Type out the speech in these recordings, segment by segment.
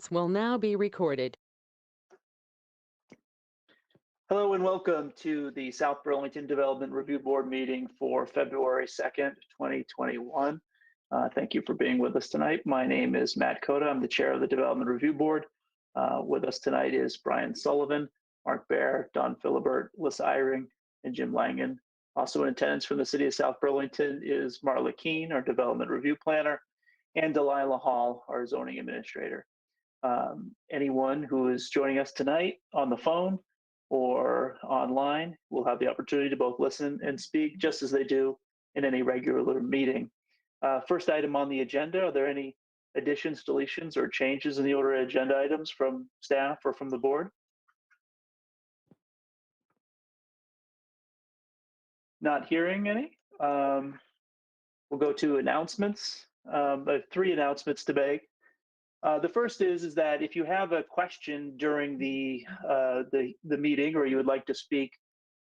conference will now be recorded. Hello and welcome to the South Burlington Development Review Board meeting for February 2nd, 2021. Thank you for being with us tonight. My name is Matt Cota. I'm the chair of the Development Review Board. With us tonight is Brian Sullivan, Mark Baer, Don Philibert, Liz Eyring, and Jim Langen. Also in attendance from the city of South Burlington is Marla Keene, our Development Review Planner, and Delilah Hall, our Zoning Administrator. Anyone who is joining us tonight on the phone or online will have the opportunity to both listen and speak just as they do in any regular meeting. First item on the agenda, are there any additions, deletions, or changes in the order of agenda items from staff or from the board? Not hearing any. We'll go to announcements. I have three announcements to make. The first is that if you have a question during the meeting, or you would like to speak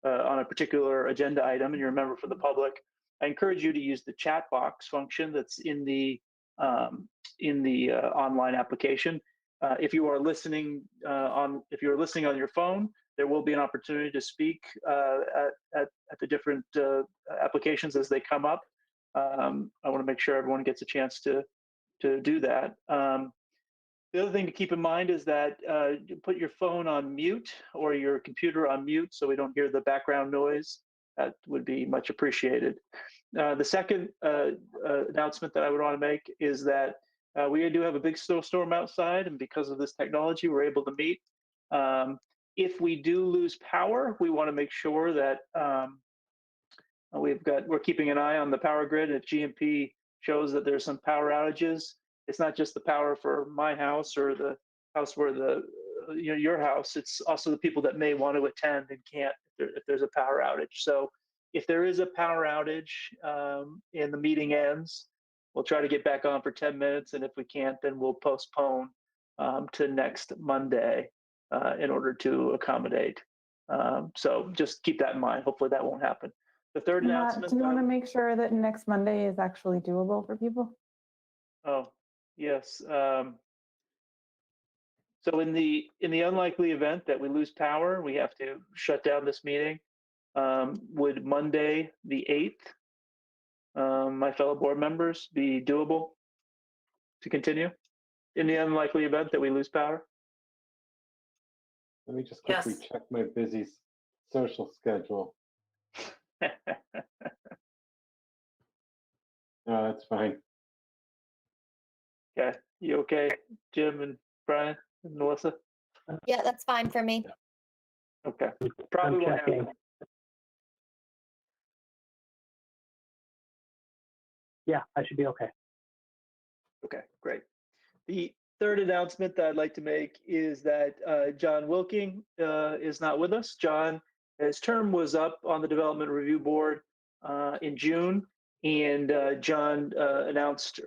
on a particular agenda item and you're a member for the public, I encourage you to use the chat box function that's in the online application. If you're listening on your phone, there will be an opportunity to speak at the different applications as they come up. I want to make sure everyone gets a chance to do that. The other thing to keep in mind is that you put your phone on mute or your computer on mute so we don't hear the background noise. That would be much appreciated. The second announcement that I would want to make is that we do have a big snowstorm outside, and because of this technology, we're able to meet. If we do lose power, we want to make sure that we're keeping an eye on the power grid. If GMP shows that there's some power outages, it's not just the power for my house or the house where your house. It's also the people that may want to attend and can't if there's a power outage. So if there is a power outage and the meeting ends, we'll try to get back on for 10 minutes. And if we can't, then we'll postpone to next Monday in order to accommodate. So just keep that in mind. Hopefully that won't happen. The third announcement. Do you want to make sure that next Monday is actually doable for people? Oh, yes. So in the unlikely event that we lose power, we have to shut down this meeting. Would Monday the 8th, my fellow board members, be doable to continue in the unlikely event that we lose power? Let me just quickly check my busy social schedule. No, that's fine. Okay, you okay, Jim and Brian and Melissa? Yeah, that's fine for me. Okay, probably won't happen. Yeah, I should be okay. Okay, great. The third announcement that I'd like to make is that John Wilking is not with us. John, his term was up on the Development Review Board in June, and John announced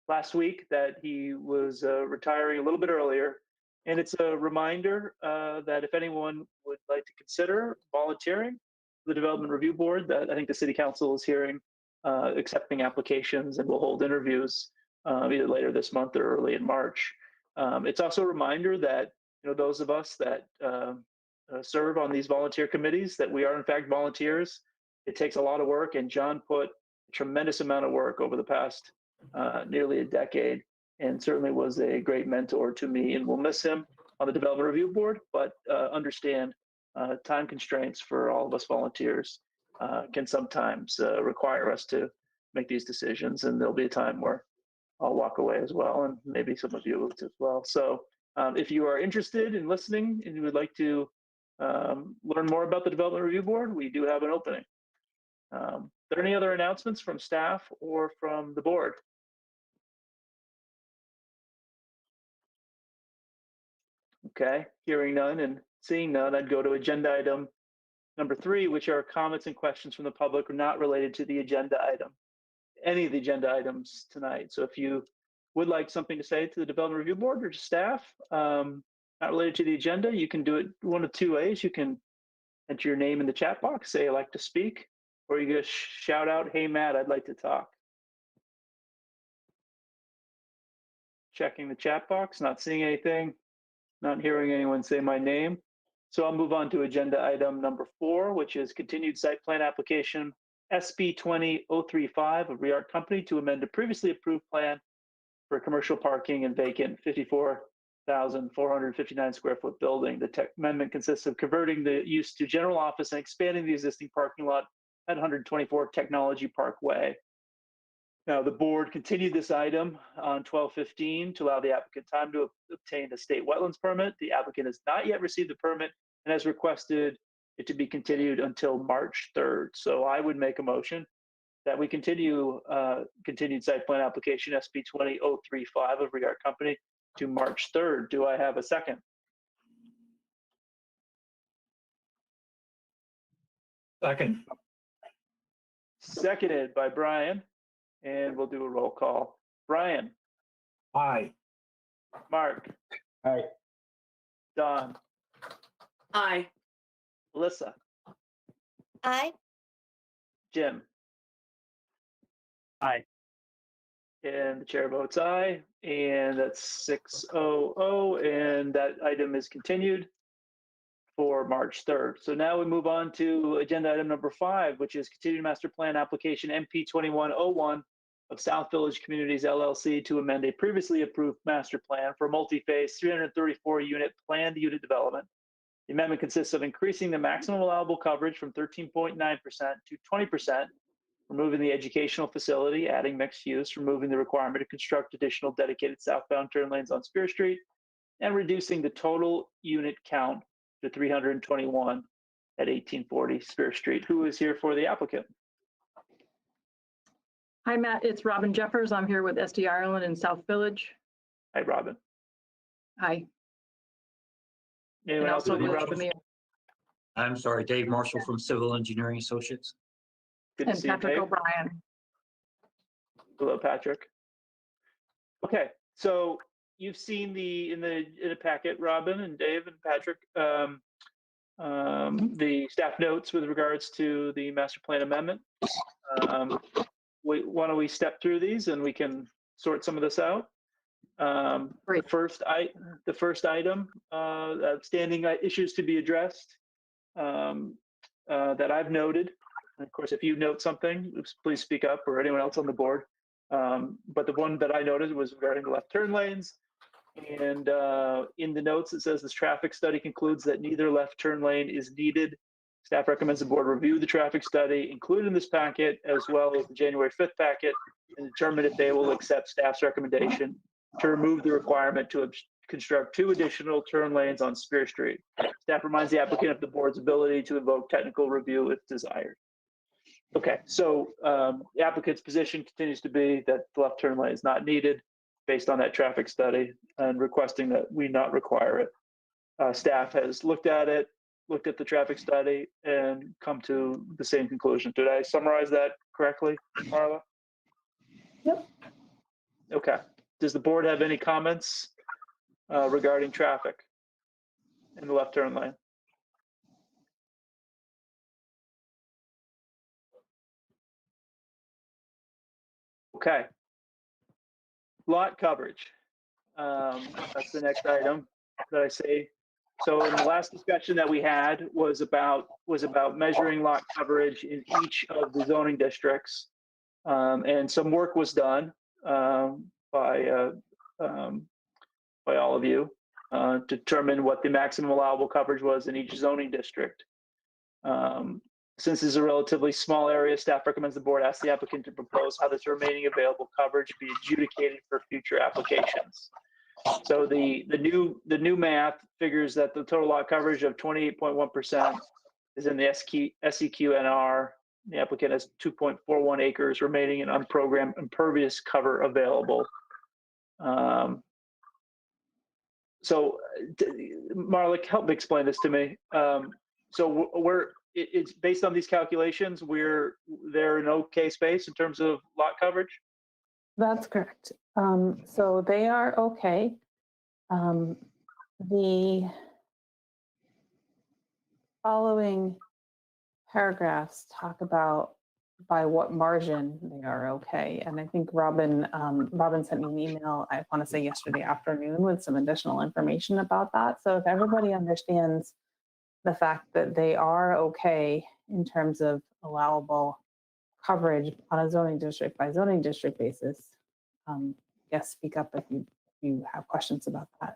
last week that he was retiring a little bit earlier. And it's a reminder that if anyone would like to consider volunteering for the Development Review Board, that I think the City Council is hearing accepting applications and will hold interviews either later this month or early in March. It's also a reminder that those of us that serve on these volunteer committees, that we are in fact volunteers. It takes a lot of work, and John put a tremendous amount of work over the past nearly a decade, and certainly was a great mentor to me, and we'll miss him on the Development Review Board, but understand time constraints for all of us volunteers can sometimes require us to make these decisions, and there'll be a time where I'll walk away as well, and maybe some of you as well. So if you are interested in listening and you would like to learn more about the Development Review Board, we do have an opening. Are there any other announcements from staff or from the board? Okay, hearing none and seeing none, I'd go to agenda item number 3, which are comments and questions from the public not related to the agenda item, any of the agenda items tonight. So if you would like something to say to the Development Review Board or to staff, not related to the agenda, you can do it one of two ways. You can enter your name in the chat box, say I'd like to speak, or you can shout out, hey Matt, I'd like to talk. Checking the chat box, not seeing anything, not hearing anyone say my name. So I'll move on to agenda item number 4, which is continued site plan application SB 20035 of ReArch Company to amend a previously approved plan for commercial parking and vacant 54,459 square foot building. The tech amendment consists of converting the use to general office and expanding the existing parking lot at 124 Technology Parkway. Now, the board continued this item on 12/15 to allow the applicant time to obtain a state wetlands permit. The applicant has not yet received the permit and has requested it to be continued until March 3rd. So I would make a motion that we continue continued site plan application SB 20035 of ReArch Company to March 3rd. Do I have a second? Second. Seconded by Brian, and we'll do a roll call. Brian, Aye. Mark, Aye. Don, Aye. Alyssa, Aye. Jim, Aye. and the chair votes aye, and that's 600, and that item is continued for March 3rd. So now we move on to agenda item number 5, which is continued master plan application MP 2101 of South Village Communities LLC to amend a previously approved master plan for multi-phase 334 unit planned unit development. The amendment consists of increasing the maximum allowable coverage from 13.9% to 20%, removing the educational facility, adding mixed use, removing the requirement to construct additional dedicated southbound turn lanes on Spear Street, and reducing the total unit count to 321 at 1840 Spear Street. Who is here for the applicant? Hi, Matt. It's Robin Jeffers. I'm here with SD Ireland in South Village. Hi, Robin. Hi. Anyone And else also with you, Rich Robin? Mayor I'm sorry, Dave Marshall from Civil Engineering Associates. Good to and see you, Patrick Dave. O'Brien. Hello, Patrick. Okay, so you've seen in the packet, Robin and Dave and Patrick, the staff notes with regards to the master plan amendment. Why don't we step through these and we can sort some of this out? Great. The first item, outstanding issues to be addressed that I've noted. And of course, if you note something, please speak up, or anyone else on the board. But the one that I noted was regarding the left turn lanes. And in the notes, it says this traffic study concludes that neither left turn lane is needed. Staff recommends the board review the traffic study included in this packet, as well as the January 5th packet, and determine if they will accept staff's recommendation to remove the requirement to construct 2 additional turn lanes on Spear Street. Staff reminds the applicant of the board's ability to invoke technical review if desired. Okay, so the applicant's position continues to be that the left turn lane is not needed based on that traffic study, and requesting that we not require it. Staff has looked at it, looked at the traffic study, and come to the same conclusion. Did I summarize that correctly, Marla? Yep. Okay. Does the board have any comments regarding traffic in the left turn lane? Okay. Lot coverage. That's the next item that I see. So in the last discussion that we had was about measuring lot coverage in each of the zoning districts, and some work was done by all of you to determine what the maximum allowable coverage was in each zoning district. Since this is a relatively small area, staff recommends the board ask the applicant to propose how this remaining available coverage be adjudicated for future applications. So the new math figures that the total lot coverage of 28.1% is in the SEQNR. The applicant has 2.41 acres remaining in unprogrammed impervious cover available. So Marla, help me explain this to me. So it's based on these calculations, they're in okay space in terms of lot coverage? That's correct. So they are okay. The following paragraphs talk about by what margin they are okay. And I think Robin sent me an email, I want to say yesterday afternoon, with some additional information about that. So if everybody understands the fact that they are okay in terms of allowable coverage on a zoning district by zoning district basis, yes, speak up if you have questions about that.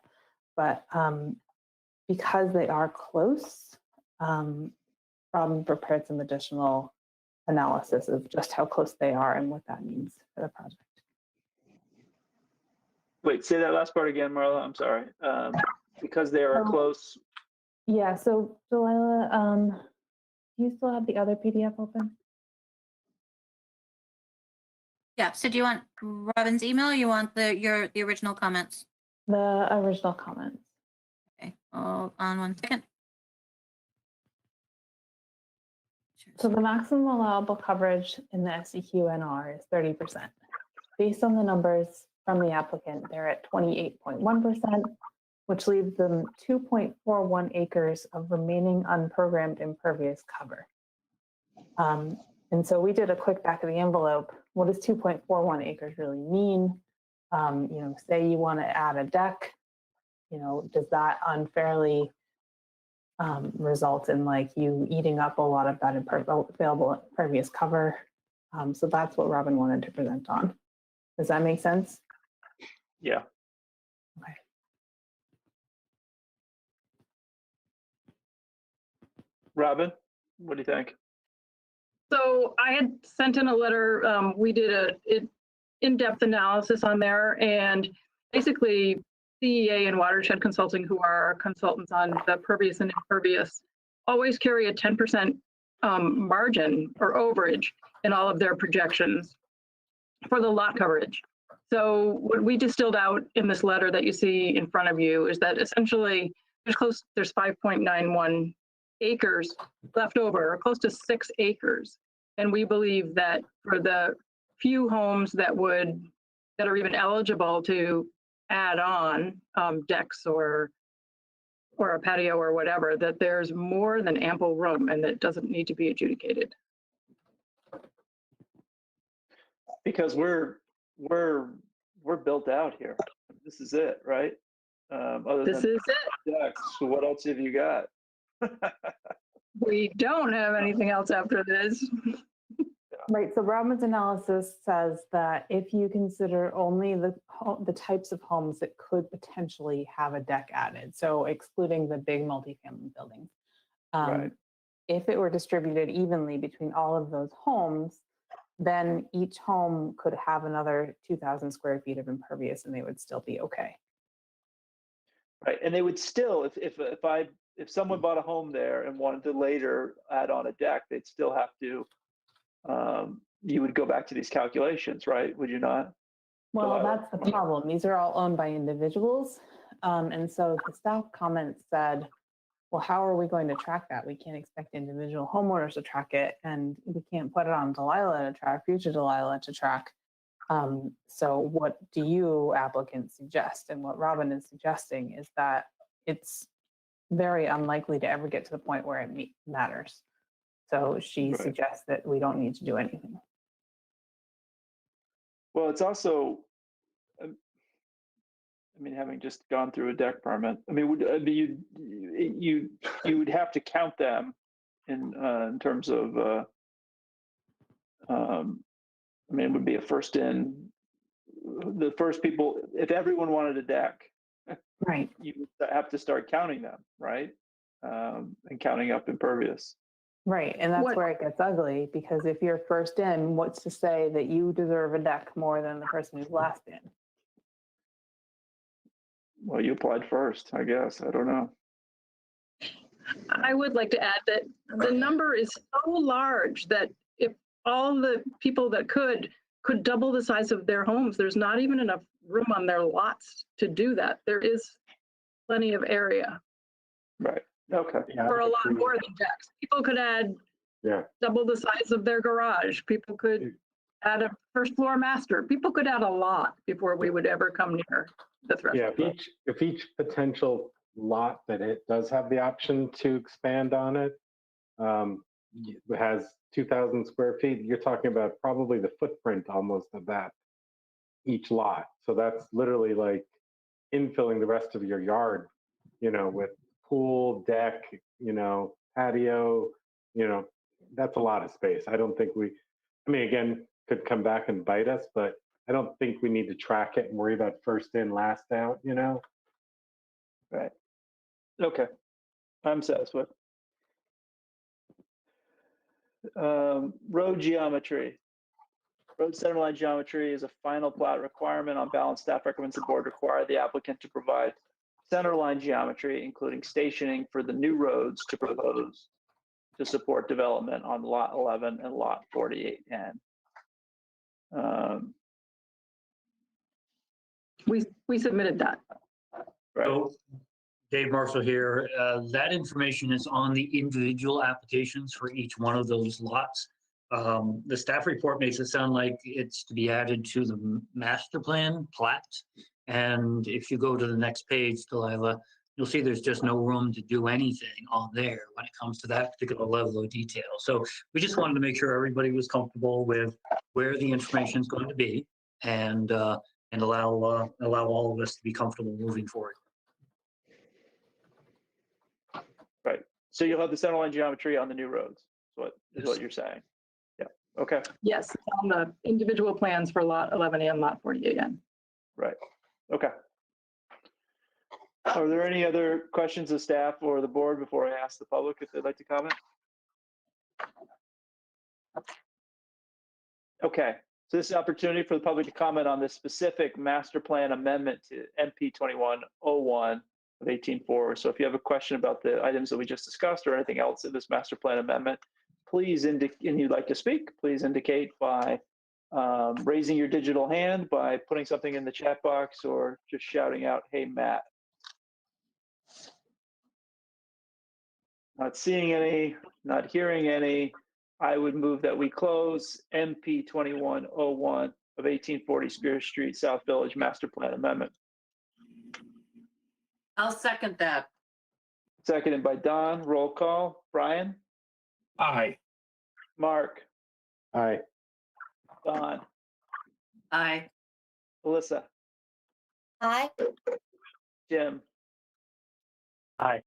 But because they are close, Robin prepared some additional analysis of just how close they are and what that means for the project. Wait, say that last part again, Marla. I'm sorry. Because they are close. Yeah, so Delilah, do you still have the other PDF open? Yeah, so do you want Robin's email or you want the original comments? The original comments. Okay, hold on 1 second. So the maximum allowable coverage in the SEQNR is 30%. Based on the numbers from the applicant, they're at 28.1%, which leaves them 2.41 acres of remaining unprogrammed impervious cover. And so we did a quick back of the envelope. What does 2.41 acres really mean? Say you want to add a deck, does that unfairly result in like you eating up a lot of that available impervious cover? So that's what Robin wanted to present on. Does that make sense? Yeah. Okay. Robin, what do you think? So I had sent in a letter. We did an in-depth analysis on there, and basically CEA and Watershed Consulting, who are our consultants on the pervious and impervious, always carry a 10% margin or overage in all of their projections for the lot coverage. So what we distilled out in this letter that you see in front of you is that essentially there's 5.91 acres left over, or close to 6 acres. And we believe that for the few homes that are even eligible to add on decks or a patio or whatever, that there's more than ample room and that doesn't need to be adjudicated. Because we're built out here. This is it, right? This is it. Decks. So what else have you got? We don't have anything else after this. Right, so Robin's analysis says that if you consider only the types of homes that could potentially have a deck added, so excluding the big multifamily buildings, Right. if it were distributed evenly between all of those homes, then each home could have another 2,000 square feet of impervious and they would still be okay. Right, and they would still, if someone bought a home there and wanted to later add on a deck, they'd still have to. You would go back to these calculations, right? Would you not? Well, that's the problem. These are all owned by individuals. And so the staff comment said, well, how are we going to track that? We can't expect individual homeowners to track it, and we can't put it on Delilah to track, future Delilah to track. So what do you applicants suggest? And what Robin is suggesting is that it's very unlikely to ever get to the point where it matters. So she Right. suggests that we don't need to do anything. Well, it's also, having just gone through a deck permit, you would have to count them in terms of, it would be a first in, the first people, if everyone wanted a deck, Right. you would have to start counting them, right? And counting up impervious. Right, and that's where it gets ugly, because if you're first in, what's to say that you deserve a deck more than the person who's last in? Well, you applied first, I guess. I don't know. I would like to add that the number is so large that if all the people that could double the size of their homes, there's not even enough room on their lots to do that. There is plenty of area. Right. Okay. Yeah, For a lot more than decks. People could add double the size of their garage. People could add a first floor master. People could add a lot before we would ever come near the threshold. Yeah, if each potential lot that it does have the option to expand on it, has 2,000 square feet. You're talking about probably the footprint almost of that each lot. So that's literally like infilling the rest of your yard, with pool, deck, patio, that's a lot of space. I don't think again, could come back and bite us, but I don't think we need to track it and worry about first in, last out, Right. Okay. I'm satisfied. Road geometry. Road centerline geometry is a final plat requirement. On balance, staff recommends the board require the applicant to provide centerline geometry, including stationing for the new roads to propose to support development on lot 11 and lot 48N. We submitted that. Right. So Dave Marshall here. That information is on the individual applications for each one of those lots. The staff report makes it sound like it's to be added to the master plan plat. And if you go to the next page, Delilah, you'll see there's just no room to do anything on there when it comes to that particular level of detail. So we just wanted to make sure everybody was comfortable with where the information is going to be and allow all of us to be comfortable moving forward. Right. So you'll have the centerline geometry on the new roads. Is what you're saying. Yeah. Okay. Yes, it's on the individual plans for lot 11 and lot 48N. Right. Okay. Are there any other questions of staff or the board before I ask the public if they'd like to comment? Okay. So this is an opportunity for the public to comment on this specific master plan amendment to MP 2101 of 18.4. So if you have a question about the items that we just discussed or anything else in this master plan amendment, please and you'd like to speak, please indicate by raising your digital hand, by putting something in the chat box, or just shouting out, "Hey, Matt." Not seeing any, not hearing any. I would move that we close MP 2101 of 1840 Spear Street, South Village Master Plan Amendment. I'll second that. Seconded by Don. Roll call. Brian? Aye. Mark? Aye. Don? Aye. Alyssa? Aye. Jim? Aye.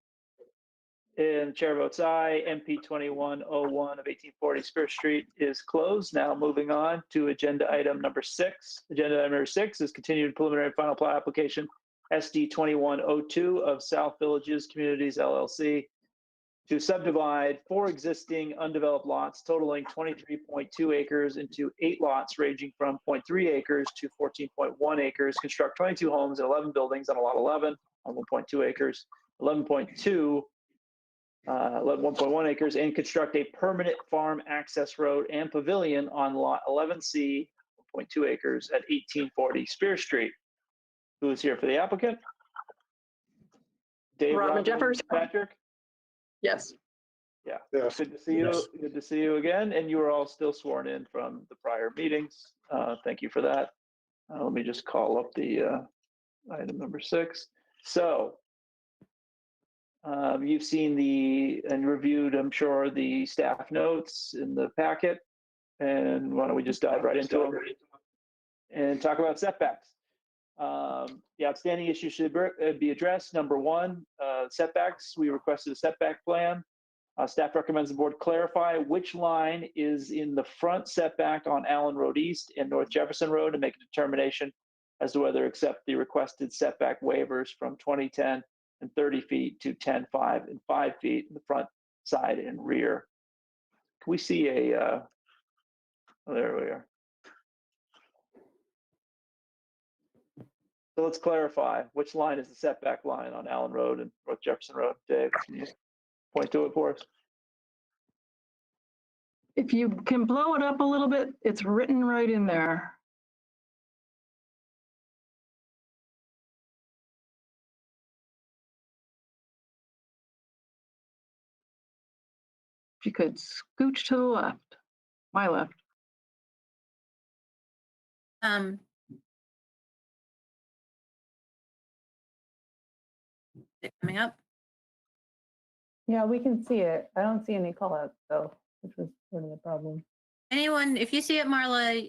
And chair votes aye. MP 2101 of 1840 Spear Street is closed. Now moving on to agenda item number 6. Agenda item number 6 is continued preliminary final plat application SD 2102 of South Villages Communities LLC to subdivide 4 existing undeveloped lots totaling 23.2 acres into 8 lots ranging from 0.3 acres to 14.1 acres, construct 22 homes and 11 buildings on lot 11 on 1.2 acres, 11.1 acres, and construct a permanent farm access road and pavilion on lot 11C, 1.2 acres at 1840 Spear Street. Who is here for the applicant? Dave, Robin Jeffers. Patrick? Yes. Yeah. Good to see you. Good to see you again. And you are all still sworn in from the prior meetings. Thank you for that. Let me just call up the item number 6. So you've seen and reviewed, I'm sure, the staff notes in the packet. And why don't we just dive right into them and talk about setbacks. The outstanding issues should be addressed. Number 1, setbacks. We requested a setback plan. Staff recommends the board clarify which line is in the front setback on Allen Road East and North Jefferson Road and make a determination as to whether to accept the requested setback waivers from 2010 and 30 feet to 10, 5, and 5 feet in the front, side, and rear. Can we see oh, there we are. So let's clarify which line is the setback line on Allen Road and North Jefferson Road. Dave, can you point to it for us? If you can blow it up a little bit, it's written right in there. If you could scooch to the left, my left. Is it coming up? Yeah, we can see it. I don't see any call outs, so which was sort of the problem. Anyone, if you see it, Marla,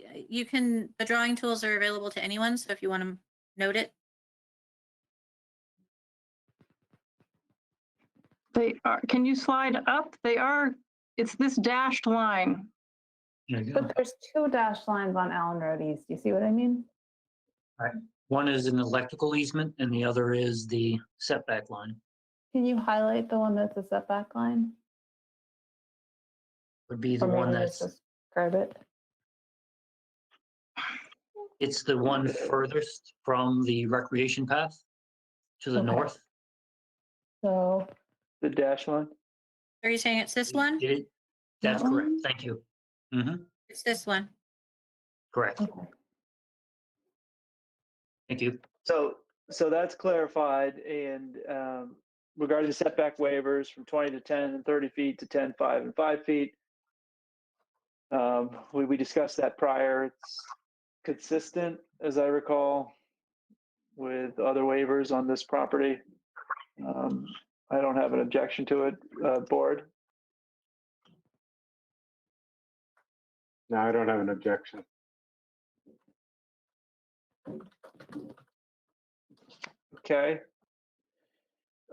the drawing tools are available to anyone. So if you want to note it. They are, can you slide up? It's this dashed line. There you go. But there's 2 dashed lines on Allen Road East. Do you see what I mean? One is an electrical easement and the other is the setback line. Can you highlight the one that's a setback line? Would be the Or one maybe just that's, describe it. it's the one furthest from the recreation path to the Okay. north. So The dash line? Are you saying it's this one? That's That correct. one? Thank you. Mhm, It's this one. correct. okay. Thank you. So that's clarified. And regarding setback waivers from 20 to 10 and 30 feet to 10, 5, and 5 feet, we discussed that prior. It's consistent, as I recall, with other waivers on this property. I don't have an objection to it, board. No, I don't have an objection. Okay.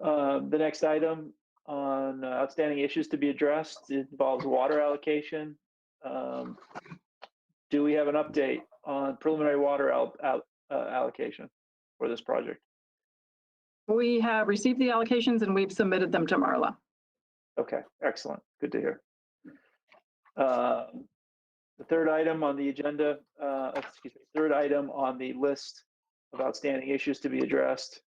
The next item on outstanding issues to be addressed involves water allocation. Do we have an update on preliminary water allocation for this project? We have received the allocations and we've submitted them to Marla. Okay, excellent. Good to hear. The third item on the agenda, third item on the list of outstanding issues to be addressed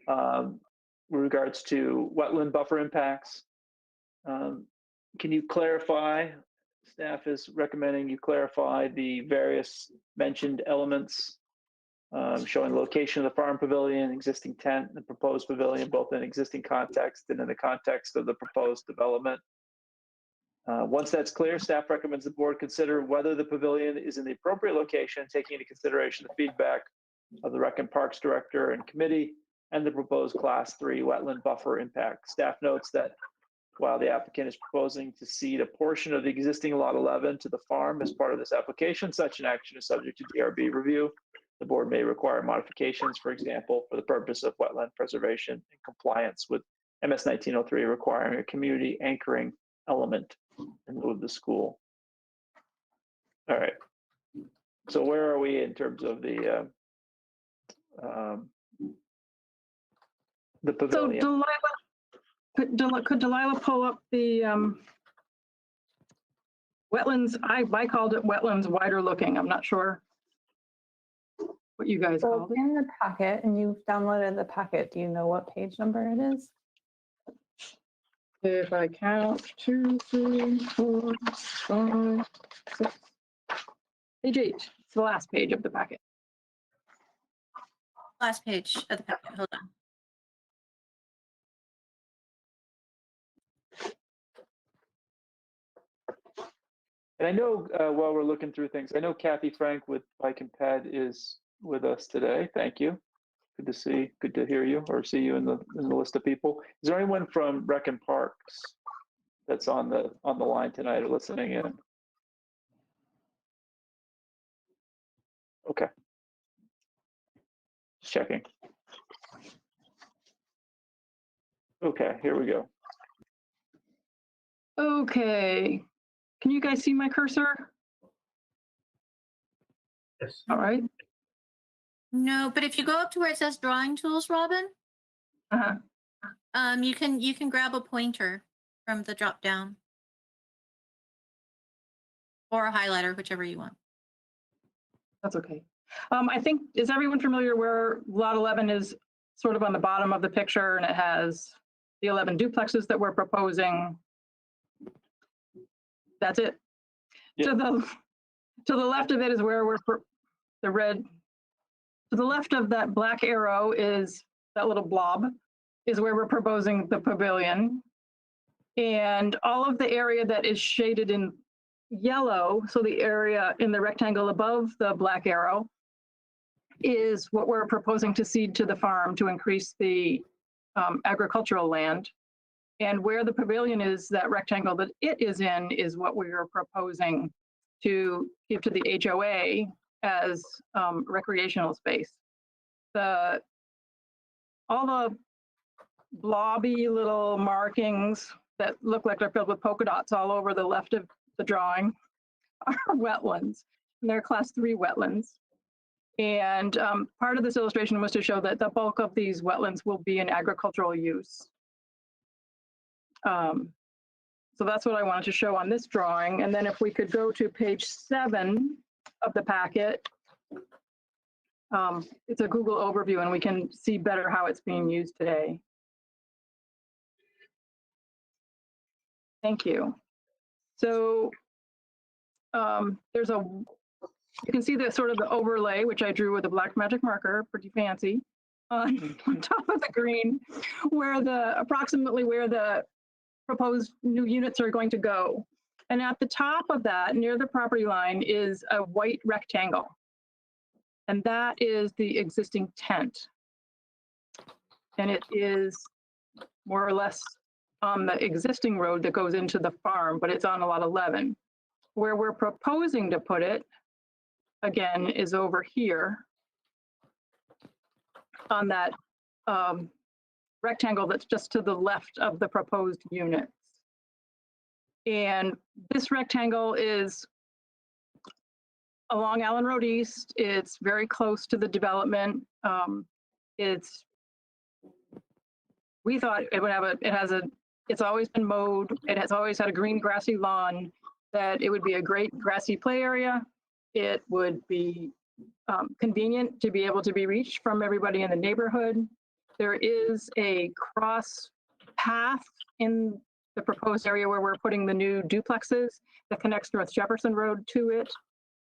with regards to wetland buffer impacts. Can you clarify, staff is recommending you clarify the various mentioned elements showing location of the farm pavilion, existing tent, and the proposed pavilion, both in existing context and in the context of the proposed development. Once that's clear, staff recommends the board consider whether the pavilion is in the appropriate location, taking into consideration the feedback of the Rec and Parks Director and Committee and the proposed Class 3 wetland buffer impact. Staff notes that while the applicant is proposing to cede a portion of the existing Lot 11 to the farm as part of this application, such an action is subject to DRB review. The board may require modifications, for example, for the purpose of wetland preservation in compliance with MS 1903 requiring a community anchoring element in lieu of the school. All right. So where are we in terms of the So pavilion? Delilah, could Delilah pull up the wetlands? I called it wetlands wider looking. I'm not sure what you guys So called it's it. in the packet and you've downloaded the packet. Do you know what page number it is? If I count 2, 3, 4, 5, 6. Page 8. It's the last page of the packet. Last page of the packet. Hold on. And I know while we're looking through things, I know Kathy Frank with Vacant is with us today. Thank you. Good to hear you or see you in the list of people. Is there anyone from Rec and Parks that's on the line tonight or listening in? Okay. Just checking. Okay, here we go. Okay. Can you guys see my cursor? Yes. All right. No, but if you go up to where it says drawing tools, Robin, Uh-huh. you can grab a pointer from the drop down. Or a highlighter, whichever you want. That's okay. I think, is everyone familiar where Lot 11 is sort of on the bottom of the picture and it has the 11 duplexes that we're proposing? That's it. Yeah. To the left of it is where the red, to the left of that black arrow is that little blob is where we're proposing the pavilion. And all of the area that is shaded in yellow, so the area in the rectangle above the black arrow, is what we're proposing to cede to the farm to increase the agricultural land. And where the pavilion is, that rectangle that it is in, is what we are proposing to give to the HOA as recreational space. All the blobby little markings that look like they're filled with polka dots all over the left of the drawing are wetlands. And they're class 3 wetlands. And part of this illustration was to show that the bulk of these wetlands will be in agricultural use. So that's what I wanted to show on this drawing. And then if we could go to page 7 of the packet, it's a Google overview and we can see better how it's being used today. Thank you. So you can see the sort of the overlay, which I drew with a black magic marker, pretty fancy, on top of the green, where approximately where the proposed new units are going to go. And at the top of that, near the property line, is a white rectangle. And that is the existing tent. And it is more or less on the existing road that goes into the farm, but it's on lot 11. Where we're proposing to put it, again, is over here on that rectangle that's just to the left of the proposed units. And this rectangle is along Allen Road East. It's very close to the development. We thought it would have it's always been mowed. It has always had a green grassy lawn, that it would be a great grassy play area. It would be convenient to be able to be reached from everybody in the neighborhood. There is a cross path in the proposed area where we're putting the new duplexes that connects North Jefferson Road to it.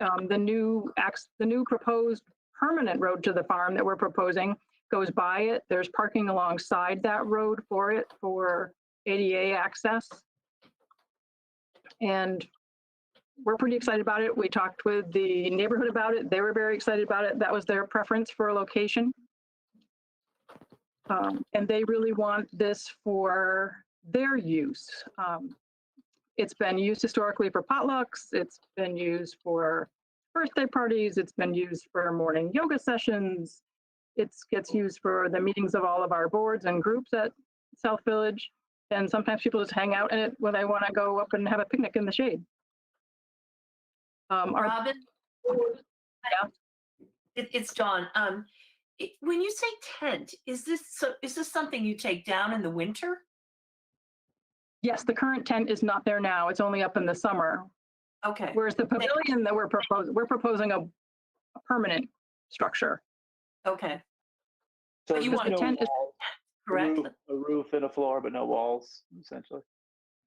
The new proposed permanent road to the farm that we're proposing goes by it. There's parking alongside that road for it for ADA access. And we're pretty excited about it. We talked with the neighborhood about it. They were very excited about it. That was their preference for a location. And they really want this for their use. It's been used historically for potlucks. It's been used for birthday parties. It's been used for morning yoga sessions. It gets used for the meetings of all of our boards and groups at South Village. And sometimes people just hang out in it when they want to go up and have a picnic in the shade. Robin? Yeah. It's Dawn. When you say tent, is this something you take down in the winter? Yes, the current tent is not there now. It's only up in the summer. Okay. Whereas the pavilion that we're proposing a permanent structure. Okay. So But you there's want a tent is walls, correct? a roof and a floor, but no walls, essentially.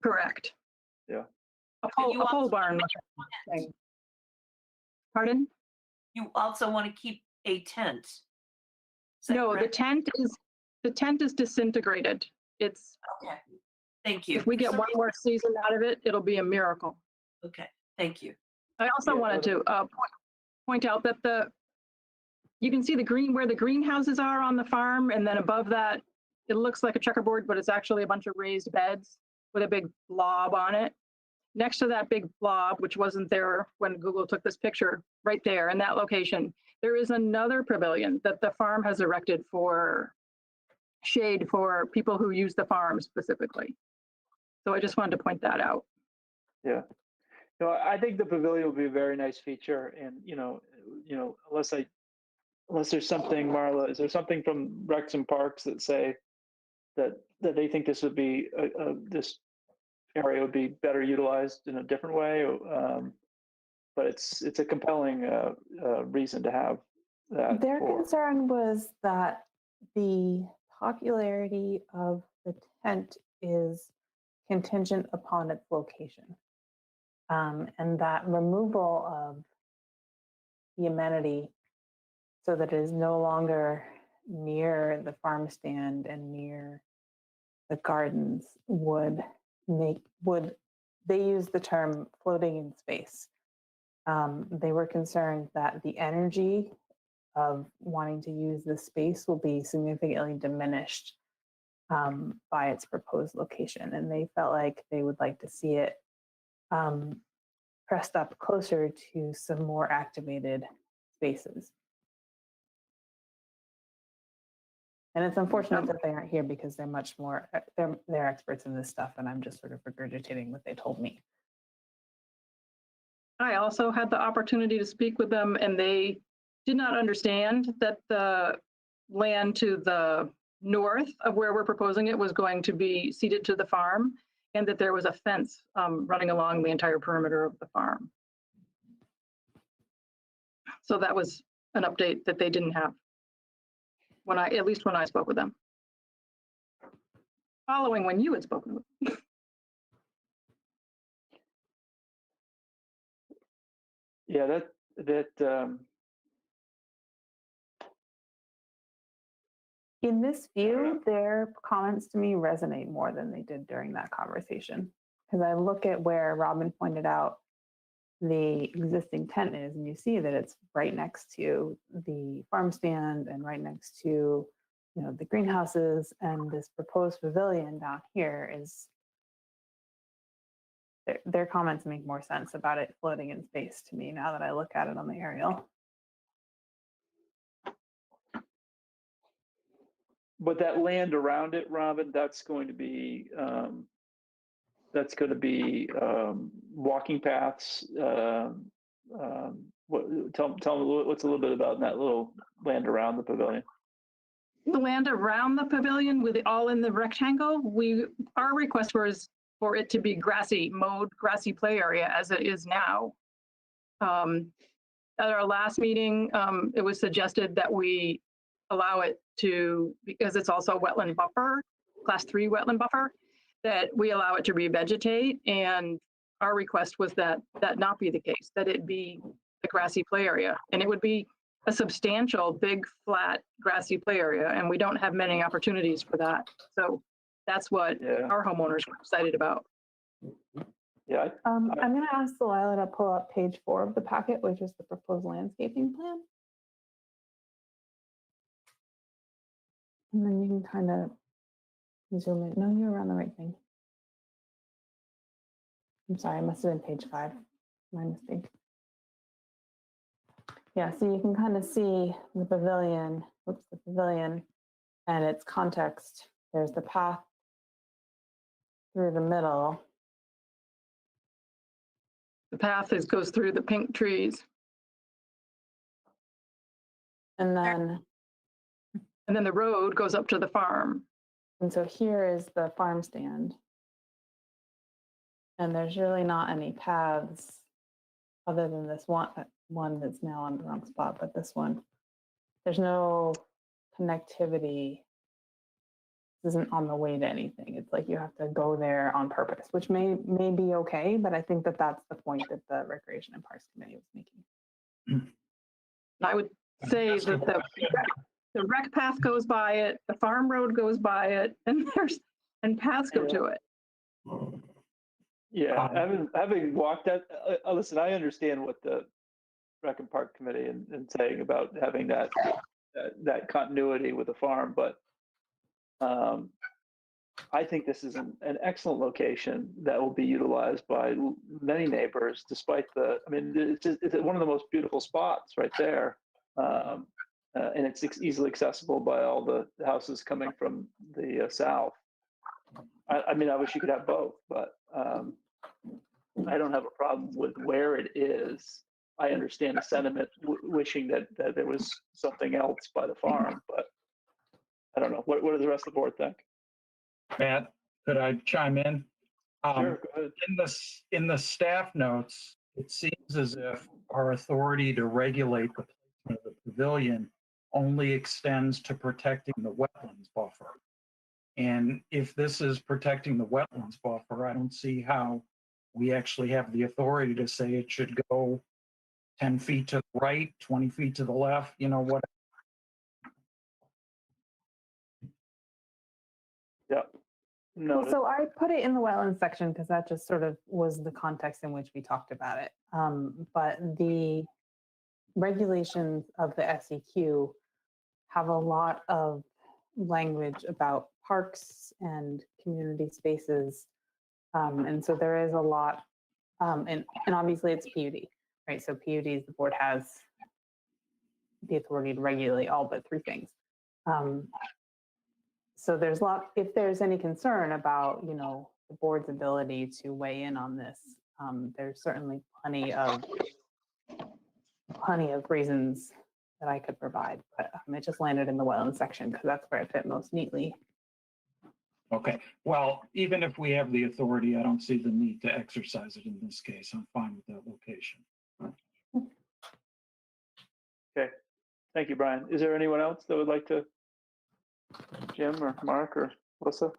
correct. Yeah. A But you pole also barn. Pardon? You also want to keep a tent. Is that No, correct? the tent is disintegrated. It's, Okay. Thank you. if we For get some one more season out of it, it'll be a miracle. Okay. Thank you. I also Yeah, wanted to point out that you can see where the greenhouses are on the farm, and then above that, it looks like a checkerboard, but it's actually a bunch of raised beds with a big blob on it. Next to that big blob, which wasn't there when Google took this picture, right there in that location, there is another pavilion that the farm has erected for shade for people who use the farm specifically. So I just wanted to point that out. Yeah. No, I think the pavilion will be a very nice feature, and unless there's something, Marla, is there something from Recs and Parks that say that they think this would be this area would be better utilized in a different way? But it's a compelling reason to have that. Their concern was that the popularity of the tent is contingent upon its location. And that removal of the amenity so that it is no longer near the farm stand and near the gardens they use the term floating in space. They were concerned that the energy of wanting to use the space will be significantly diminished by its proposed location. And they felt like they would like to see it pressed up closer to some more activated spaces. And it's unfortunate that they aren't here because they're much more, they're experts in this stuff, and I'm just sort of regurgitating what they told me. I also had the opportunity to speak with them, and they did not understand that the land to the north of where we're proposing it was going to be ceded to the farm, and that there was a fence running along the entire perimeter of the farm. So that was an update that they didn't have when at least when I spoke with them. Following when you had spoken with them. Yeah, In this view, their comments to me resonate more than they did during that conversation. Because I look at where Robin pointed out the existing tent is, and you see that it's right next to the farm stand and right next to, the greenhouses, and this proposed pavilion down here is, their comments make more sense about it floating in space to me now that I look at it on the aerial. but that land around it, Robin, that's going to be walking paths. Tell me what's a little bit about that little land around the pavilion. The land around the pavilion with it all in the rectangle, our request was for it to be mowed grassy play area as it is now. At our last meeting, it was suggested that we allow it to, because it's also wetland buffer, class 3 wetland buffer, that we allow it to revegetate. And our request was that not be the case, that it be a grassy play area. And it would be a substantial, big, flat, grassy play area. And we don't have many opportunities for that. So that's what our homeowners were excited about. Yeah. I'm going to ask Delilah to pull up page 4 of the packet, which is the proposed landscaping plan. And then you can kind of zoom in. No, you're on the right thing. I'm sorry, I must have been page 5. My mistake. Yeah, so you can kind of see the pavilion, and its context. There's the path through the middle. The path goes through the pink trees. And then the road goes up to the farm. And so here is the farm stand. And there's really not any paths other than this one that's now on the wrong spot, but this one. There's no connectivity. This isn't on the way to anything. It's like you have to go there on purpose, which may be okay, but I think that that's the point that the Recreation and Parks Committee was making. I would say that the rec path goes by it, the farm road goes by it, and paths go to it. Yeah, having walked that, listen, I understand what the Rec and Park Committee and saying about having that continuity with the farm, but I think this is an excellent location that will be utilized by many neighbors, despite it's one of the most beautiful spots right there. And it's easily accessible by all the houses coming from the south. I wish you could have both, but I don't have a problem with where it is. I understand the sentiment wishing that there was something else by the farm, but I don't know. What does the rest of the board think? Matt, could I chime in? Sure, go ahead. In the staff notes, it seems as if our authority to regulate the placement of the pavilion only extends to protecting the wetlands buffer. And if this is protecting the wetlands buffer, I don't see how we actually have the authority to say it should go 10 feet to the right, 20 feet to the left, what. Yep. No. So I put it in the wetlands section because that just sort of was the context in which we talked about it. But the regulations of the SEQ have a lot of language about parks and community spaces. And so there is a lot, and obviously it's PUD, right? So PUDs, the board has the authority to regulate all but 3 things. So there's if there's any concern about, the board's ability to weigh in on this, there's certainly plenty of reasons that I could provide, but it just landed in the wetland section because that's where it fit most neatly. Okay, well, even if we have the authority, I don't see the need to exercise it in this case. I'm fine with that location. Okay, thank you, Brian. Is there anyone else that would like to, Jim or Mark or Melissa?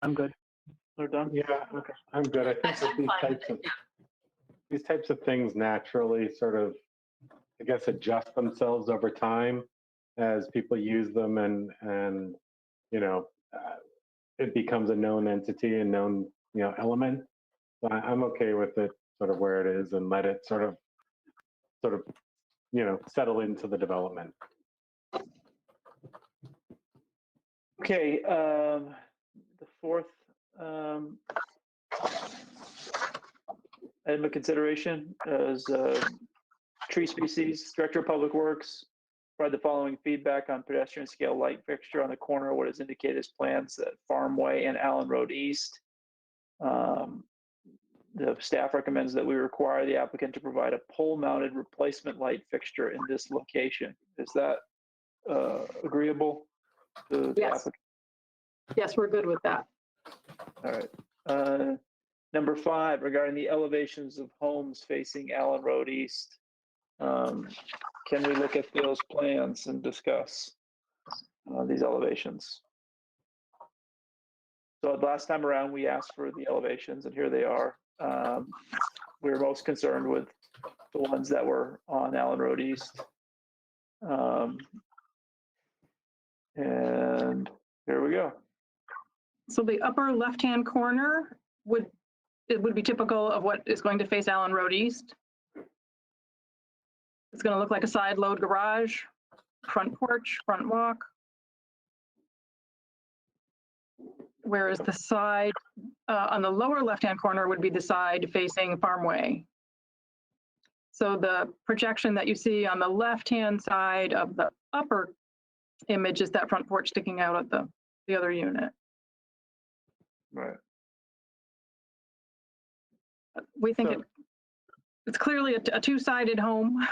I'm good. We're done? Yeah, Okay. I'm good. I think that I'm fine with it. these types of things naturally sort of, I guess, adjust themselves over time as people use them, and it becomes a known entity and known element. So I'm okay with it sort of where it is and let it sort of settle into the development. Okay, the fourth item of consideration is tree species. Director of Public Works provide the following feedback on pedestrian scale light fixture on the corner of what is indicated as plans at Farmway and Allen Road East. The staff recommends that we require the applicant to provide a pole-mounted replacement light fixture in this location. Is that agreeable to the Yes. applicant? Yes, we're good with that. All right. Number 5, regarding the elevations of homes facing Allen Road East. Can we look at those plans and discuss these elevations? So last time around, we asked for the elevations, and here they are. We were most concerned with the ones that were on Allen Road East. And here we go. So the upper left-hand corner would be typical of what is going to face Allen Road East. It's going to look like a side load garage, front porch, front walk. Whereas the side on the lower left-hand corner would be the side facing Farmway. So the projection that you see on the left-hand side of the upper image is that front porch sticking out of the other unit. Right. We think So- it's clearly a two-sided home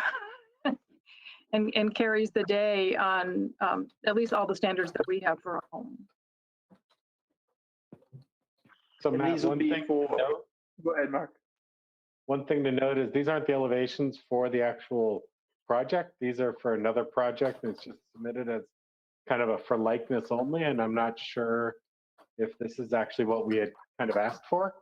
and carries the day on at least all the standards that we have for a home. So And Matt, these will one be thing, for, go ahead, Mark. one thing to note is these aren't the elevations for the actual project. These are for another project. It's just submitted as kind of a for likeness only, and I'm not sure if this is actually what we had kind of asked for.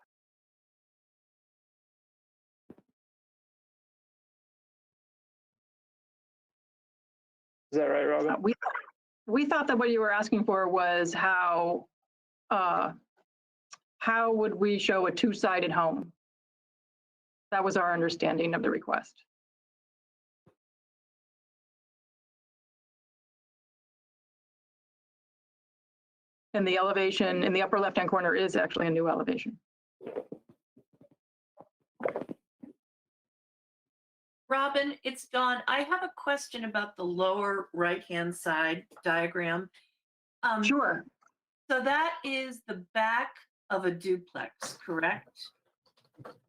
Is that right, Robin? We thought that what you were asking for was how would we show a two-sided home? That was our understanding of the request. And the elevation in the upper left-hand corner is actually a new elevation. Robin, it's Dawn. I have a question about the lower right-hand side diagram. Sure. So that is the back of a duplex, correct?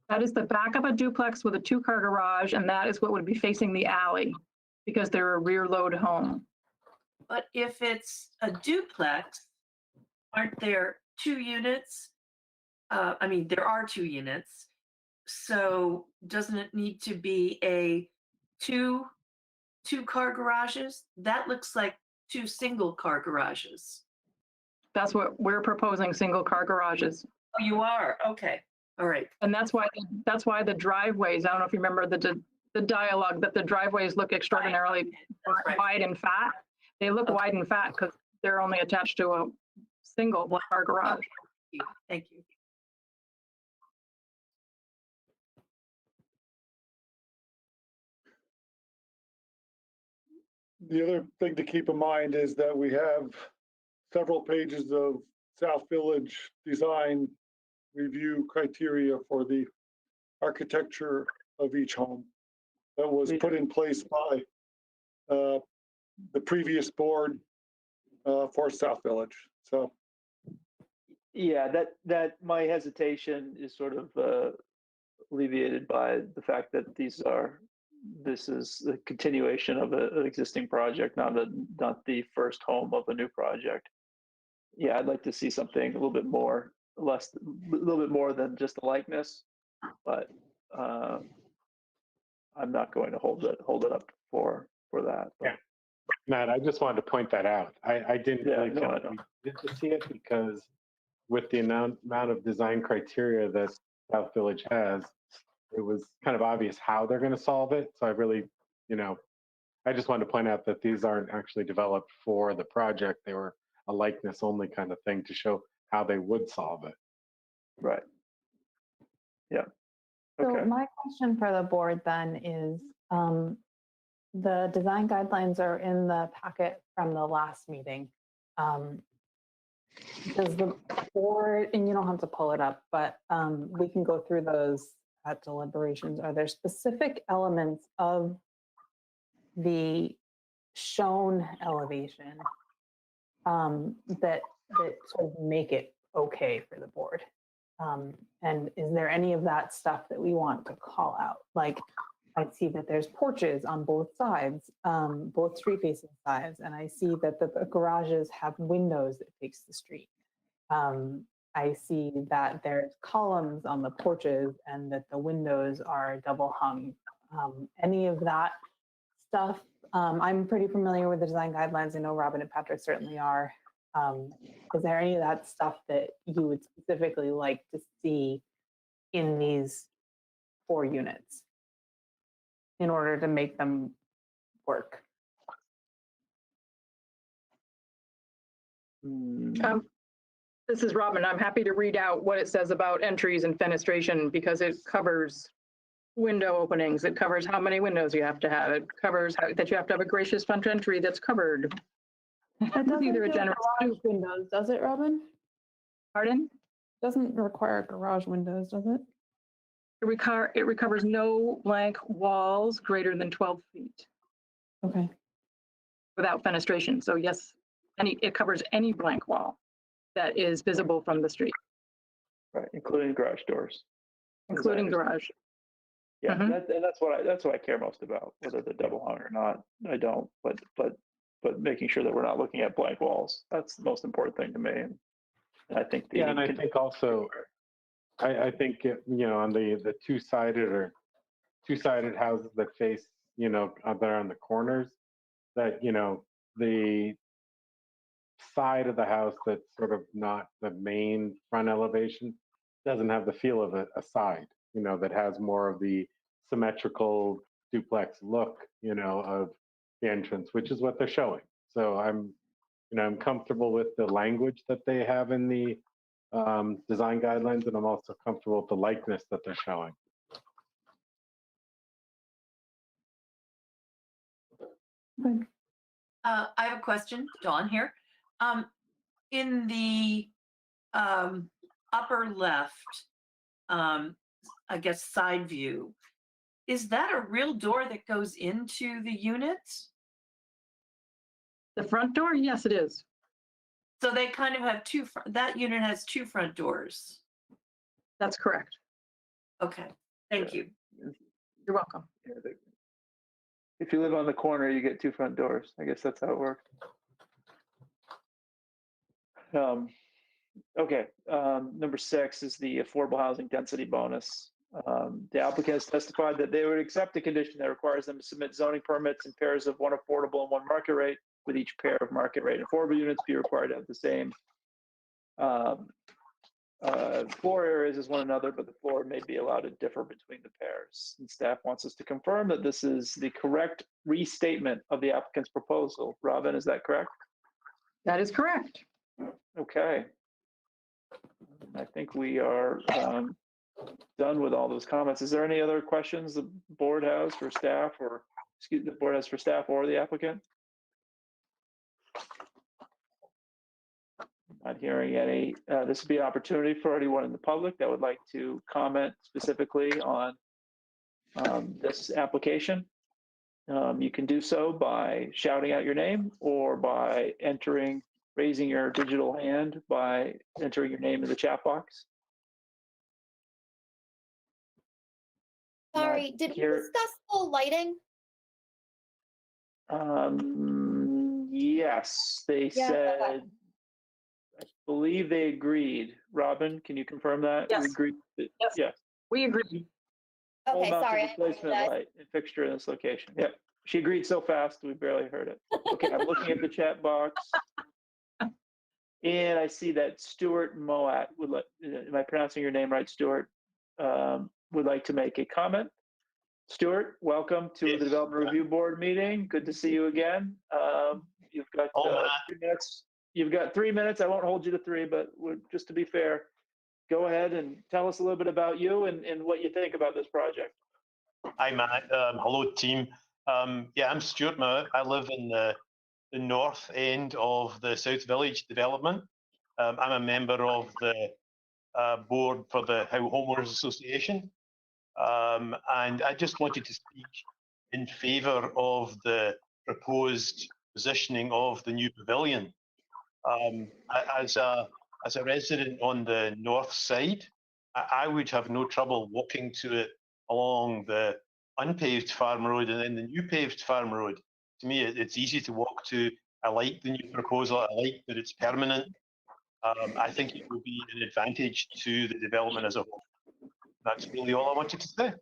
That is the back of a duplex with a two-car garage, and that is what would be facing the alley because they're a rear load home. But if it's a duplex, aren't there 2 units? I mean, there are 2 units. So doesn't it need to be a two-car garages? That looks like 2 single-car garages. That's what we're proposing, single-car garages. Oh, you are? Okay. All right. And that's why the driveways, I don't know if you remember the dialogue, that the driveways look extraordinarily That's right. wide and fat. They look wide and fat because they're only attached to a single car garage. Thank you. The other thing to keep in mind is that we have several pages of South Village design review criteria for the architecture of each home that was put in place by the previous board for South Village. So Yeah, that my hesitation is sort of alleviated by the fact that this is a continuation of an existing project, not the first home of a new project. Yeah, I'd like to see something a little bit more than just a likeness, but I'm not going to hold it up for that. But. Yeah. Matt, I just wanted to point that out. I didn't Yeah, really no, feel I like know. we did to see it because with the amount of design criteria that South Village has, it was kind of obvious how they're going to solve it. So I really, I just wanted to point out that these aren't actually developed for the project. They were a likeness only kind of thing to show how they would solve it. Right. Yeah. So Okay. my question for the board then is, the design guidelines are in the packet from the last meeting. Does the board, and you don't have to pull it up, but we can go through those at deliberations. Are there specific elements of the shown elevation that sort of make it okay for the board? And is there any of that stuff that we want to call out? Like, I see that there's porches on both sides, both street facing sides, and I see that the garages have windows that face the street. I see that there's columns on the porches and that the windows are double hung. Any of that stuff, I'm pretty familiar with the design guidelines. I know Robin and Patrick certainly are. Is there any of that stuff that you would specifically like to see in these 4 units in order to make them work? This is Robin. I'm happy to read out what it says about entries and fenestration because it covers window openings. It covers how many windows you have to have. It covers that you have to have a gracious front entry that's covered. It doesn't Either a do generous garage windows, does it, Robin? Pardon? Doesn't require garage windows, does it? It recovers no blank walls greater than 12 feet Okay. without fenestration. So yes, it covers any blank wall that is visible from the street, Right, including garage doors. including garage. Yeah, Mhm. that's what I care most about, whether they're double hung or not. I don't, but making sure that we're not looking at blank walls. That's the most important thing to me. And I think Yeah, and I think also, I think on the two-sided houses that face that are on the corners, that the side of the house that's sort of not the main front elevation doesn't have the feel of a side, that has more of the symmetrical duplex look, of the entrance, which is what they're showing. So I'm comfortable with the language that they have in the design guidelines, and I'm also comfortable with the likeness that they're showing. I have a question, Dawn here. In the upper left, I guess side view, is that a real door that goes into the units? The front door? Yes, it is. So they kind of have that unit has 2 front doors. That's correct. Okay, thank you. You're welcome. If you live on the corner, you get 2 front doors. I guess that's how it works. Okay, number 6 is the affordable housing density bonus. The applicant has testified that they would accept a condition that requires them to submit zoning permits in pairs of 1 affordable and 1 market rate, with each pair of market rate affordable units be required to have the same floor areas as one another, but the floor may be allowed to differ between the pairs. And staff wants us to confirm that this is the correct restatement of the applicant's proposal. Robin, is that correct? That is correct. Okay. I think we are done with all those comments. Is there any other questions the board has for staff, or the board has for staff or the applicant? Not hearing any. This would be an opportunity for anyone in the public that would like to comment specifically on this application. You can do so by shouting out your name or by raising your digital hand by entering your name in the chat box. Sorry, did we here- discuss the lighting? Yes, they Yeah, said, okay. I believe they agreed. Robin, can you confirm that? We Yes. agreed. Yes. Yes. We agree. Full Okay, amount of sorry. I replacement apologize. light and fixture in this location. Yep. She agreed so fast, we barely heard it. Okay, I'm looking at the chat box. And I see that Stuart Moat would like, am I pronouncing your name right, Stuart? Would like to make a comment. Stuart, welcome to Yes. the Development Review Board meeting. Good to see you again. You've got Oh, man. 3 minutes. You've got 3 minutes. I won't hold you to 3, but just to be fair, go ahead and tell us a little bit about you and what you think about this project. Hi, Matt. Hello, team. Yeah, I'm Stuart Mount. I live in the north end of the South Village development. I'm a member of the board for the Homeowners Association. And I just wanted to speak in favour of the proposed positioning of the new pavilion. As a resident on the north side, I would have no trouble walking to it along the unpaved farm road and then the new paved farm road. To me, it's easy to walk to. I like the new proposal. I like that it's permanent. I think it will be an advantage to the development as a whole. That's really all I wanted to say.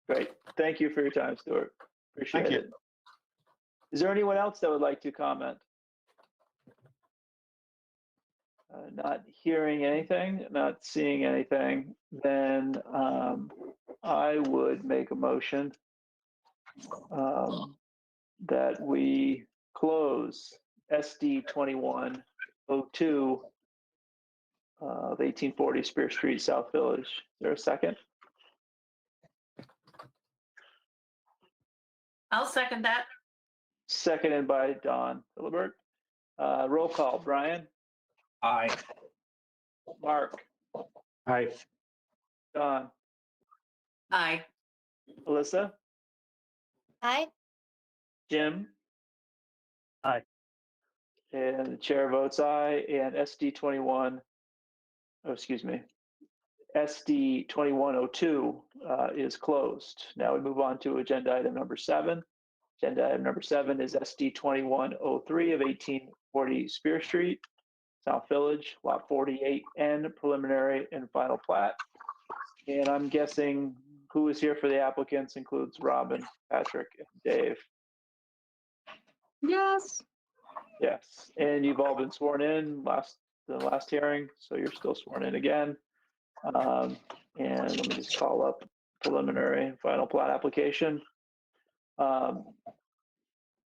Great. Thank you for your time, Stuart. Appreciate Thank you. it. Is there anyone else that would like to comment? Not hearing anything, not seeing anything, then I would make a motion that we close SD 2102 of 1840 Spear Street, South Village. Is there a second? I'll second that. Seconded by Don Philibert. Roll call, Brian, Aye. Mark, Hi. Don, Aye. Alyssa, Aye. Jim. Aye. And the chair votes aye, and SD 2102 is closed. Now we move on to agenda item number 7. Agenda item number 7 is SD 2103 of 1840 Spear Street, South Village, Lot 48N, preliminary and final plat. And I'm guessing who is here for the applicants includes Robin, Patrick, and Dave. Yes. Yes, and you've all been sworn in the last hearing, so you're still sworn in again. And let me just call up preliminary and final plat application.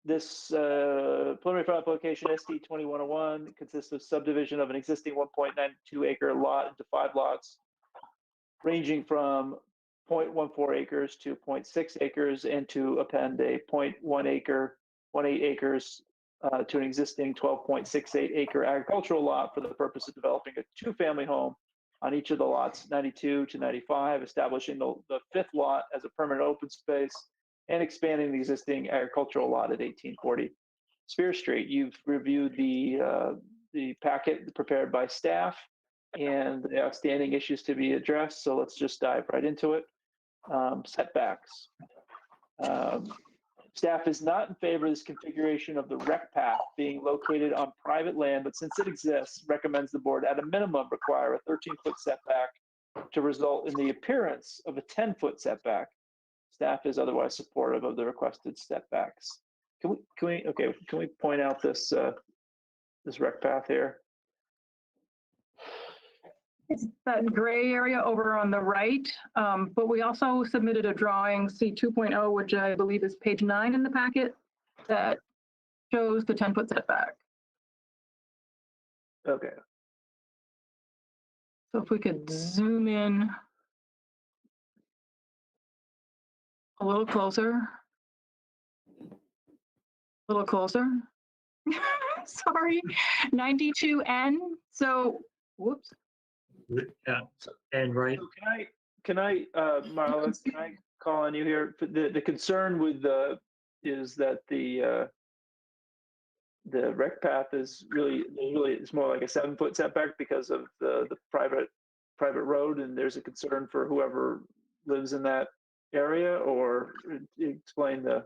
This preliminary final application, SD 2101, consists of subdivision of an existing 1.92 acre lot into 5 lots, ranging from 0.14 acres to 0.6 acres, and to append a 0.18 acres to an existing 12.68 acre agricultural lot for the purpose of developing a 2-family home on each of the lots 92 to 95, establishing the 5th lot as a permanent open space and expanding the existing agricultural lot at 1840 Spear Street. You've reviewed the packet prepared by staff and the outstanding issues to be addressed. So let's just dive right into it. Setbacks. Staff is not in favor of this configuration of the rec path being located on private land, but since it exists, recommends the board at a minimum require a 13-foot setback to result in the appearance of a 10-foot setback. Staff is otherwise supportive of the requested setbacks. Can we point out this this rec path here? It's that gray area over on the right, but we also submitted a drawing, C 2.0, which I believe is page 9 in the packet, that shows the 10-foot setback. Okay. So if we could zoom in a little closer. A little closer. sorry, 92N. So, whoops. Yeah, and right, So Marla, can I call on you here? The concern with is that the rec path is really it's more like a 7-foot setback because of the private road, and there's a concern for whoever lives in that area, or explain the.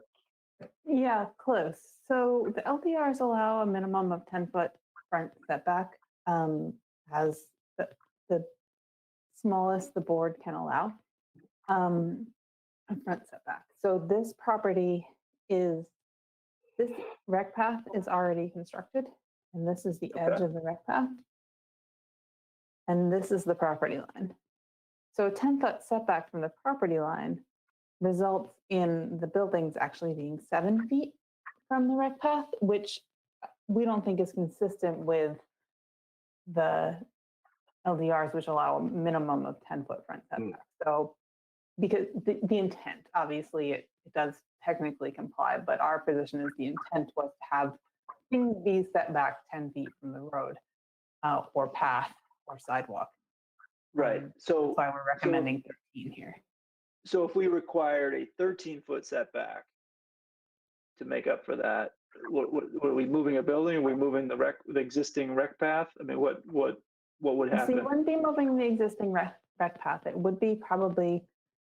Yeah, close. So the LDRs allow a minimum of 10-foot front setback, as the smallest the board can allow, a front setback. So this rec path is already constructed, and this is the edge of the rec path. And this is the property line. So a 10-foot setback from the property line results in the buildings actually being 7 feet from the rec path, which we don't think is consistent with the LDRs, which allow a minimum of 10-foot front setback. So because the intent, obviously it does technically comply, but our position is the intent was to have things be set back 10 feet from the road or path or sidewalk. Right. So that's why we're recommending 13 here. So if we required a 13-foot setback to make up for that, what are we moving a building? Are we moving the existing rec path? I mean, what would happen? So you wouldn't be moving the existing rec path. It would be probably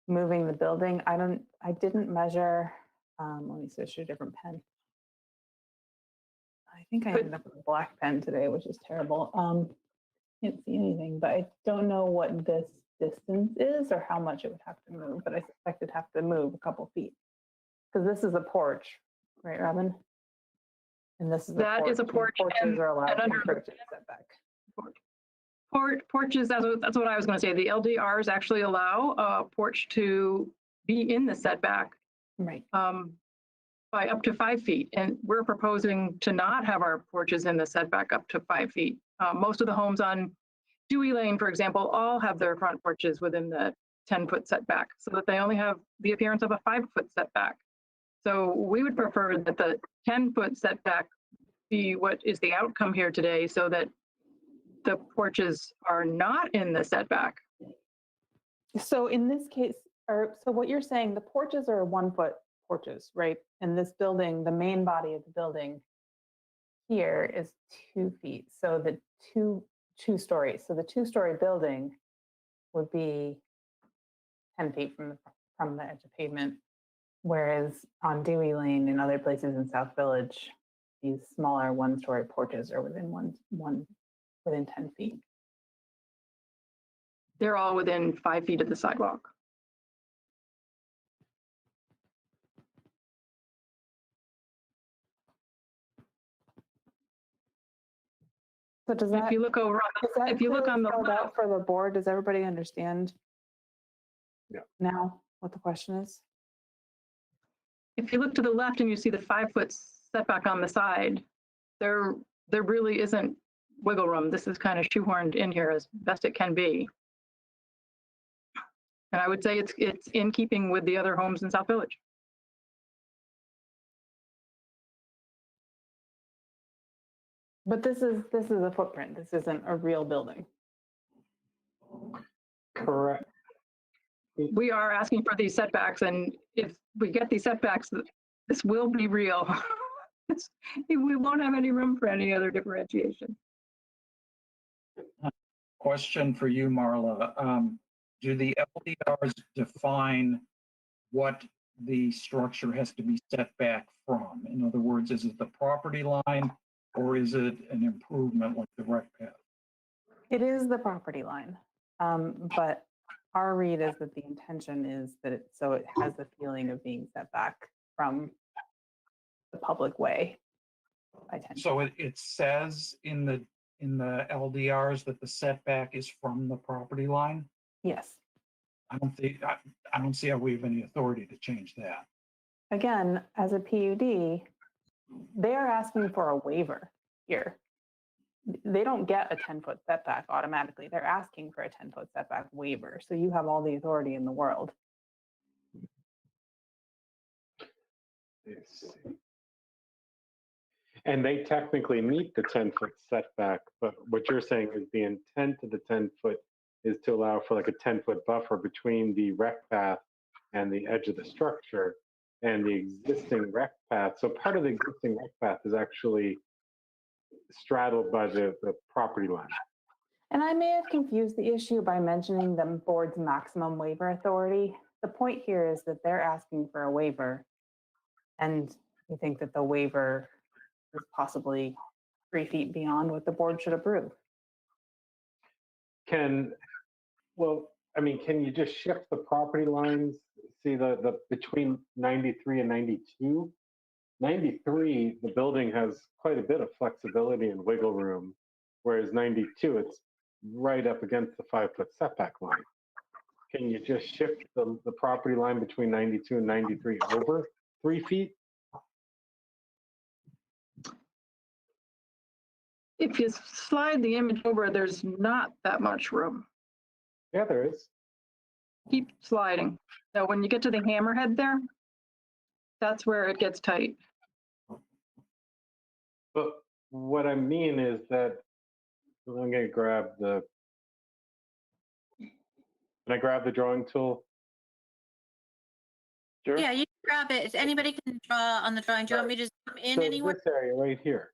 moving the building. I didn't measure. Let me switch to a different pen. I think I ended up with a black pen today, which is terrible. Can't see anything, but I don't know what this distance is or how much it would have to move, but I suspect it'd have to move a couple feet because this is a porch, right, Robin? And this is That is a porch, Porches are allowed and to under approach it setback. Porches, that's what I was going to say. The LDRs actually allow a porch to be in the setback, right, by up to 5 feet. And we're proposing to not have our porches in the setback up to 5 feet. Most of the homes on Dewey Lane, for example, all have their front porches within the 10-foot setback, so that they only have the appearance of a 5-foot setback. So we would prefer that the 10-foot setback be what is the outcome here today, so that the porches are not in the setback. So in this case, so what you're saying, the porches are 1-foot porches, right? And this building, the main body of the building here is 2 feet. So the two stories. So the 2-story building would be 10 feet from the edge of pavement, whereas on Dewey Lane and other places in South Village, these smaller 1-story porches are within within 10 feet. They're all within 5 feet of the sidewalk. So does that, if you look over, if you look on the spelled out for the board, does everybody understand? Yeah. Now what the question is? if you look to the left and you see the 5-foot setback on the side, there really isn't wiggle room. This is kind of shoehorned in here as best it can be. And I would say it's in keeping with the other homes in South Village. But this is a footprint. This isn't a real building. Correct. We are asking for these setbacks, and if we get these setbacks, this will be real. We won't have any room for any other differentiation. Question for you, Marla. Do the LDRs define what the structure has to be set back from? In other words, is it the property line or is it an improvement like the rec path? It is the property line, but our read is that the intention is that it has the feeling of being set back from the public way. So it says in the LDRs that the setback is from the property line? Yes. I don't see how we have any authority to change that. Again, as a PUD, they are asking for a waiver here. They don't get a 10-foot setback automatically. They're asking for a 10-foot setback waiver. So you have all the authority in the world. And they technically meet the 10-foot setback, but what you're saying is the intent of the 10-foot is to allow for like a 10-foot buffer between the rec path and the edge of the structure and the existing rec path. So part of the existing rec path is actually straddled by the property line. And I may have confused the issue by mentioning the board's maximum waiver authority. The point here is that they're asking for a waiver, and we think that the waiver is possibly 3 feet beyond what the board should approve. Can you just shift the property lines? See the between 93 and 92? 93, the building has quite a bit of flexibility and wiggle room, whereas 92, it's right up against the 5-foot setback line. Can you just shift the property line between 92 and 93 over 3 feet? If you slide the image over, there's not that much room. Yeah, there is. Keep sliding. So when you get to the hammerhead there, that's where it gets tight. But what I mean is that, I'm going to grab the, can I grab the drawing tool? Sure. Yeah, you can grab it. If anybody can draw on the drawing. Do you want me to zoom in So anywhere? this area right here,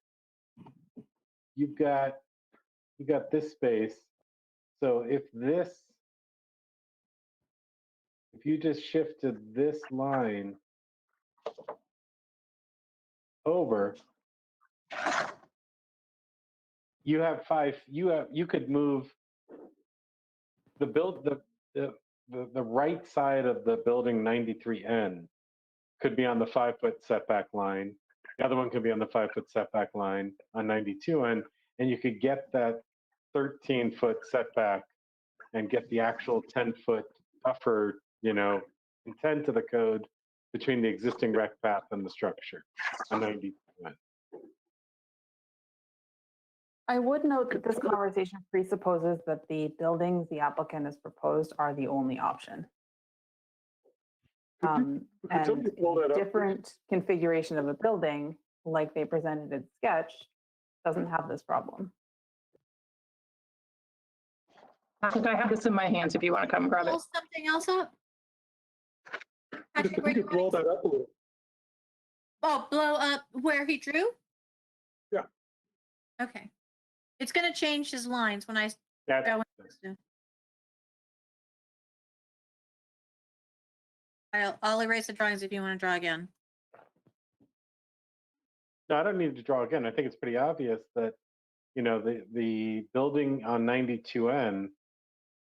you got this space. So if you just shifted this line over, you could move the right side of the building 93N could be on the 5-foot setback line. The other one could be on the 5-foot setback line on 92N, and you could get that 13-foot setback and get the actual 10-foot buffer, intent to the code between the existing rec path and the structure on 92N. I would note that this conversation presupposes that the buildings the applicant has proposed are the only option. Could And somebody pull that a up, different configuration of a building, like they presented in sketch, doesn't have this problem. I think I have this in my hands if you want to come grab it. Pull something else up? Patrick, If where you you could blow want that up a little. Oh, blow up where he drew? Yeah. Okay. It's going to change his lines when I That, go in. I'll erase the drawings if you want to draw again. no, I don't need to draw again. I think it's pretty obvious that, the building on 92N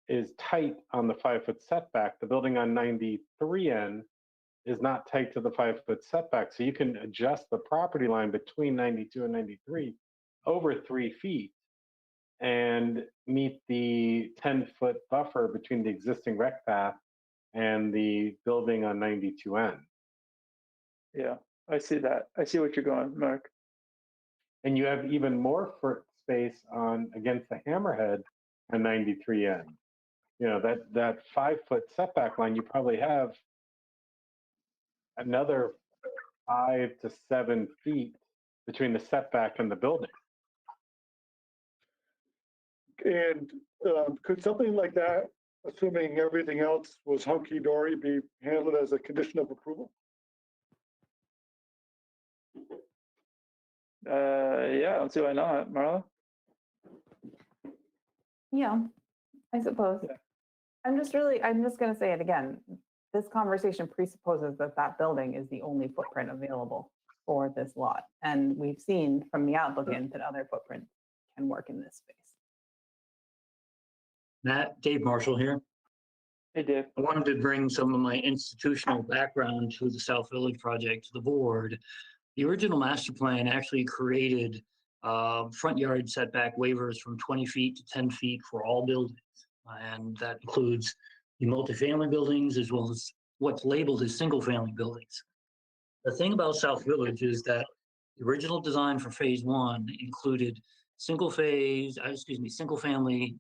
is tight on the 5-foot setback. The building on 93N is not tight to the 5-foot setback. So you can adjust the property line between 92 and 93 over 3 feet and meet the 10-foot buffer between the existing rec path and the building on 92N. Yeah, I see that. I see what you're going, Mark. And you have even more space against the hammerhead on 93N. That 5-foot setback line, you probably have another 5 to 7 feet between the setback and the building. And could something like that, assuming everything else was hunky-dory, be handled as a condition of approval? Yeah, I don't see why not, Marla. Yeah, I suppose. Yeah. I'm just going to say it again. This conversation presupposes that that building is the only footprint available for this lot. And we've seen from the applicant that other footprints can work in this space. Matt, Dave Marshall here. Hey, Dave. I wanted to bring some of my institutional background to the South Village project to the board. The original master plan actually created front yard setback waivers from 20 feet to 10 feet for all buildings. And that includes the multifamily buildings as well as what's labeled as single family buildings. The thing about South Village is that the original design for phase 1 included single family,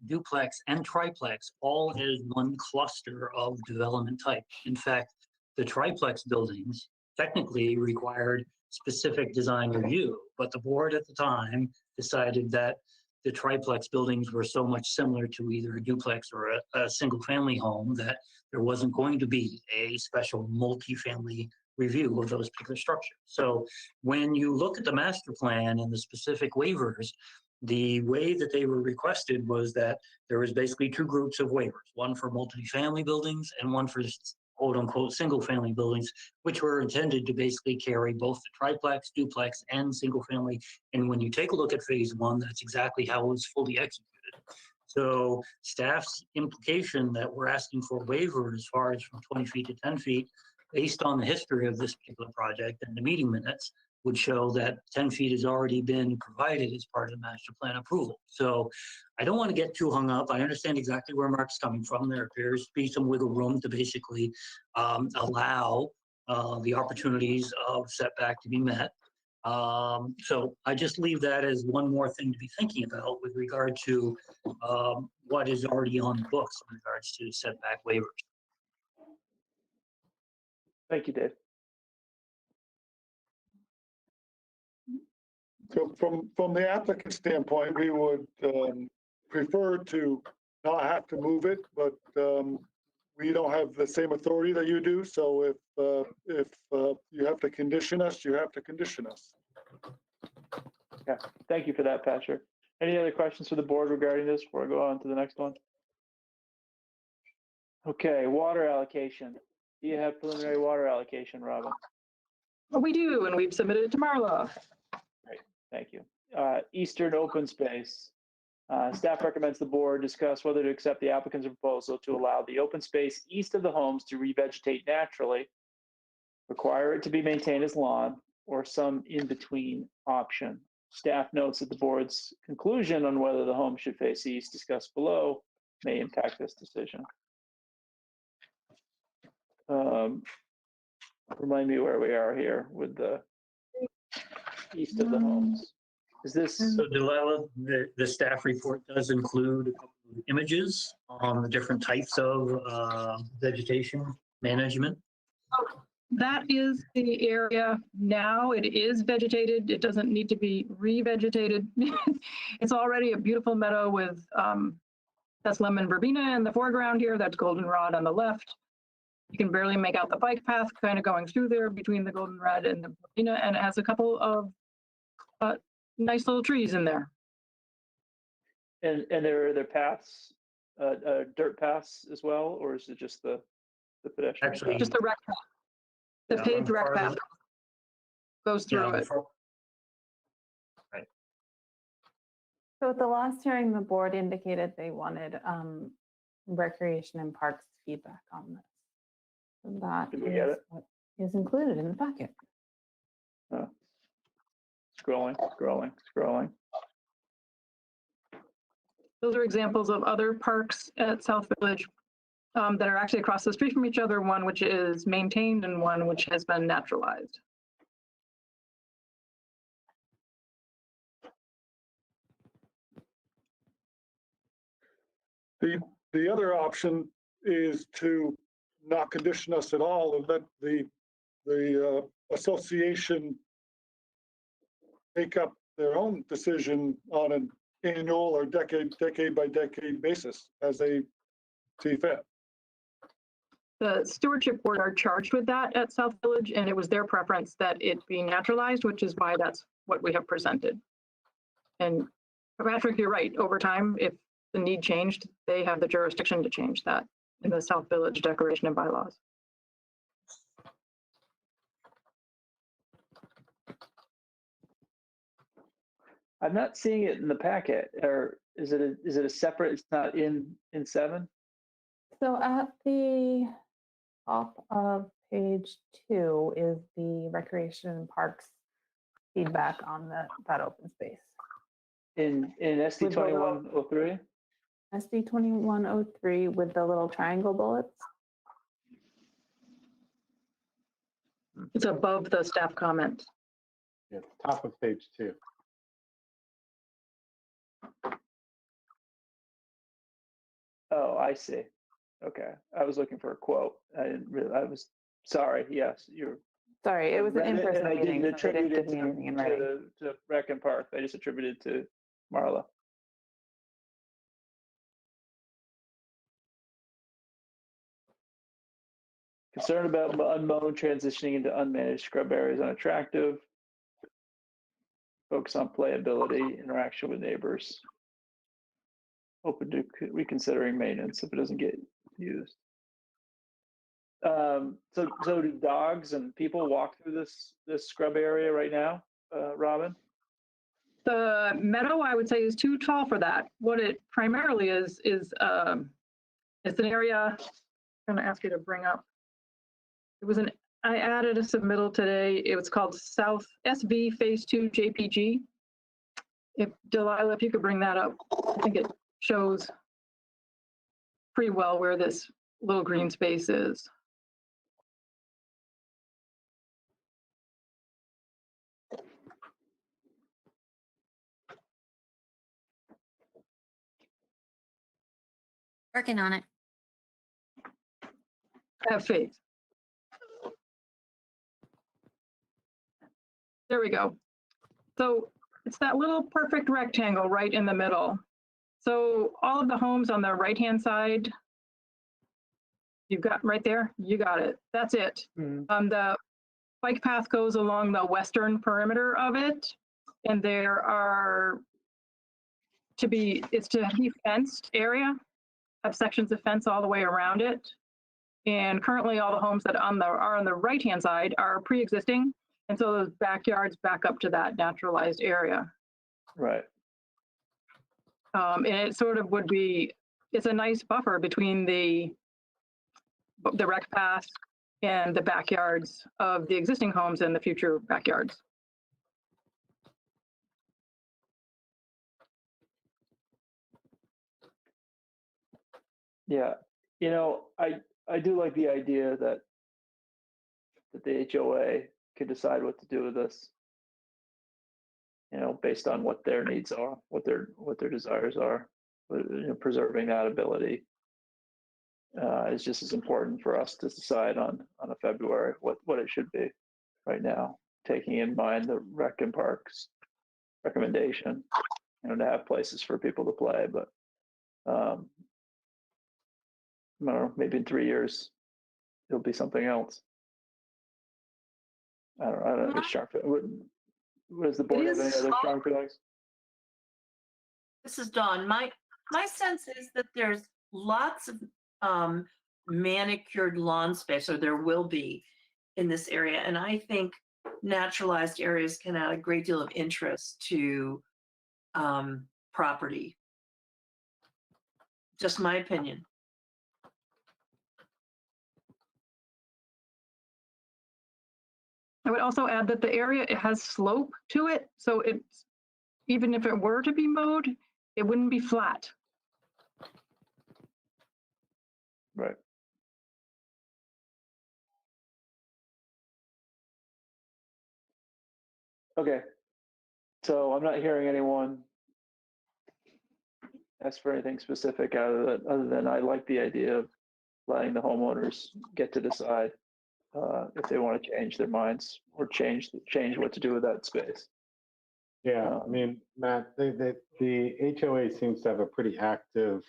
duplex, and triplex, all as one cluster of development type. In fact, the triplex buildings technically required specific design review. But the board at the time decided that the triplex buildings were so much similar to either a duplex or a single family home that there wasn't going to be a special multifamily review of those particular structures. So when you look at the master plan and the specific waivers, the way that they were requested was that there was basically two groups of waivers, one for multifamily buildings and one for quote unquote single family buildings, which were intended to basically carry both the triplex, duplex, and single family. And when you take a look at phase one, that's exactly how it was fully executed. So staff's implication that we're asking for a waiver as far as from 20 feet to 10 feet, based on the history of this particular project and the meeting minutes, would show that 10 feet has already been provided as part of the master plan approval. So I don't want to get too hung up. I understand exactly where Mark's coming from. There appears to be some wiggle room to basically allow the opportunities of setback to be met. So I just leave that as one more thing to be thinking about with regard to what is already on the books in regards to setback waivers. Thank you, Dave. So from the applicant standpoint, we would prefer to not have to move it, but we don't have the same authority that you do. So if you have to condition us, you have to condition us. Yeah, thank you for that, Patrick. Any other questions for the board regarding this before I go on to the next one? Okay, water allocation. Do you have preliminary water allocation, Robin? We do, and we've submitted it to Marla. Great, thank you. Eastern open space. Staff recommends the board discuss whether to accept the applicant's proposal to allow the open space east of the homes to revegetate naturally, require it to be maintained as lawn, or some in-between option. Staff notes that the board's conclusion on whether the home should face east discussed below may impact this decision. Remind me where we are here with the east of the homes. Is this? So Delilah, the staff report does include a couple of images on the different types of vegetation management. That is the area now. It is vegetated. It doesn't need to be revegetated. It's already a beautiful meadow with that's lemon verbena in the foreground here. That's goldenrod on the left. You can barely make out the bike path kind of going through there between the goldenrod and the verbena, and it has a couple of nice little trees in there. And there are paths, dirt paths as well, or is it just the pedestrian? Actually, just the rec path. The paved rec path goes through it. Right. So at the last hearing, the board indicated they wanted recreation and parks feedback on this. So that Did we get is it? what is included in the packet. Scrolling. Those are examples of other parks at South Village that are actually across the street from each other, one which is maintained and one which has been naturalized. The other option is to not condition us at all and let the association take up their own decision on an annual or decade by decade basis as they see fit. The stewardship board are charged with that at South Village, and it was their preference that it be naturalized, which is why that's what we have presented. And Patrick, you're right. Over time, if the need changed, they have the jurisdiction to change that in the South Village Declaration and bylaws. I'm not seeing it in the packet, or is it a separate? It's not in 7. So at the top of page 2 is the recreation and parks feedback on that open space. In SD 2103. SD 2103 with the little triangle bullets. It's above the staff comment. Yeah, top of page 2. Oh, I see. Okay, I was looking for a quote. I didn't really. I was sorry. Yes, you're Sorry, it was an And in-person I meeting, didn't so they didn't attribute give it me anything in writing. to Rec and Park. I just attributed it to Marla. Concern about unmown transitioning into unmanaged scrub areas unattractive. Focus on playability, interaction with neighbors. Open to reconsidering maintenance if it doesn't get used. So do dogs and people walk through this scrub area right now, Robin? The meadow, I would say, is too tall for that. What it primarily is it's an area. I'm going to ask you to bring up. I added a submittal today. It was called South SV Phase 2 JPG. If Delilah, if you could bring that up, I think it shows pretty well where this little green space is. Working on it. Have faith. There we go. So it's that little perfect rectangle right in the middle. So all of the homes on the right-hand side, you've got right there, you got it. That's it. The bike path goes along the western perimeter of it, and there are it's to be fenced area, have sections of fence all the way around it. And currently all the homes that are on the right-hand side are pre-existing. And so those backyards back up to that naturalized area. Right. And it sort of would be, it's a nice buffer between the rec path and the backyards of the existing homes and the future backyards. Yeah, you know, I do like the idea that the HOA can decide what to do with this. You know, based on what their needs are, what their desires are. But, you know, preserving that ability is just as important for us to decide on a February what it should be right now, taking in mind the Rec and Parks recommendation, you know, to have places for people to play. But I don't know, maybe in 3 years it'll be something else. I don't know. What does the board have any other strong feelings? This is Dawn. My sense is that there's lots of manicured lawn space, or there will be in this area, and I think naturalized areas can add a great deal of interest to property. Just my opinion. I would also add that the area, it has slope to it. So it's, even if it were to be mowed, it wouldn't be flat. Right. Okay. So I'm not hearing anyone ask for anything specific other than I like the idea of letting the homeowners get to decide if they want to change their minds or change what to do with that space. Yeah, I mean, Matt, the HOA seems to have a pretty active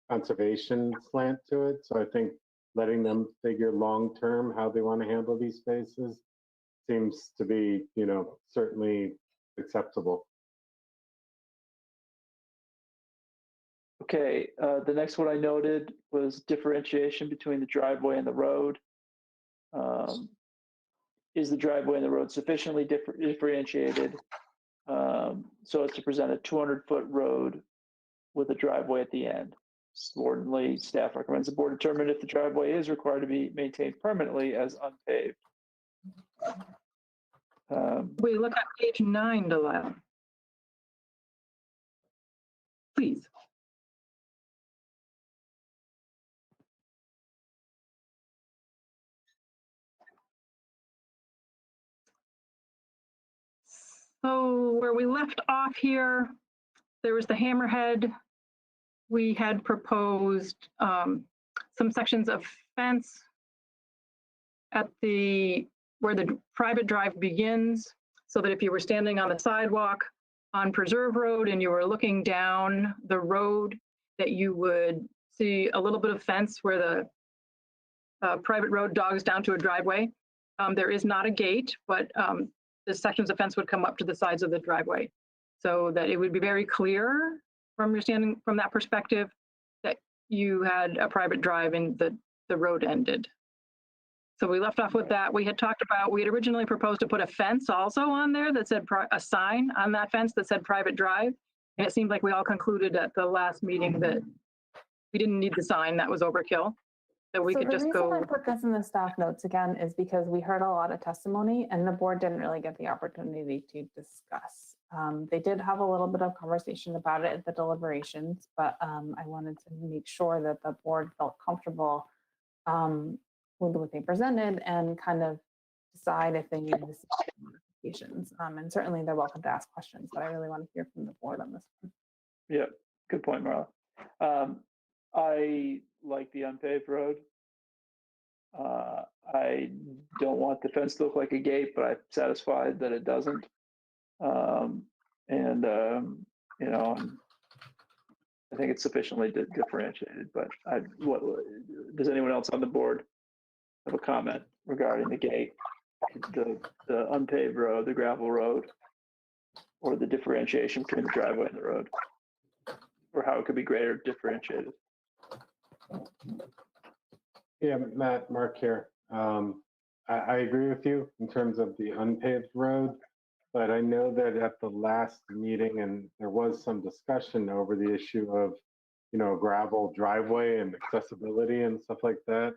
conservation slant to it. So I think letting them figure long-term how they want to handle these spaces seems to be, you know, certainly acceptable. Okay, the next one I noted was differentiation between the driveway and the road. Is the driveway and the road sufficiently differentiated so as to present a 200-foot road with a driveway at the end? Accordingly, staff recommends the board determine if the driveway is required to be maintained permanently as unpaved. We look at page 9, Delilah. Please. So where we left off here, there was the hammerhead. We had proposed some sections of fence at the where the private drive begins, so that if you were standing on the sidewalk on Preserve Road and you were looking down the road, that you would see a little bit of fence where the private road dogs down to a driveway. There is not a gate, but the sections of fence would come up to the sides of the driveway, so that it would be very clear from your standing from that perspective that you had a private drive and the road ended. So we left off with that. We had talked about, we had originally proposed to put a fence also on there that said, a sign on that fence that said private drive. And it seemed like we all concluded at the last meeting that we didn't need the sign, that was overkill. That we So could the just reason I go. put this in the staff notes again is because we heard a lot of testimony and the board didn't really get the opportunity to discuss. They did have a little bit of conversation about it at the deliberations, but I wanted to make sure that the board felt comfortable with what they presented and kind of decide if they needed to see modifications. And certainly they're welcome to ask questions, but I really want to hear from the board on this one. Yeah, good point, Marla. I like the unpaved road. I don't want the fence to look like a gate, but I'm satisfied that it doesn't. You know, I think it's sufficiently differentiated, but does anyone else on the board have a comment regarding the gate, the unpaved road, the gravel road, or the differentiation between the driveway and the road, or how it could be greater differentiated? Yeah, Matt, Mark here. I agree with you in terms of the unpaved road, but I know that at the last meeting, and there was some discussion over the issue of, gravel driveway and accessibility and stuff like that.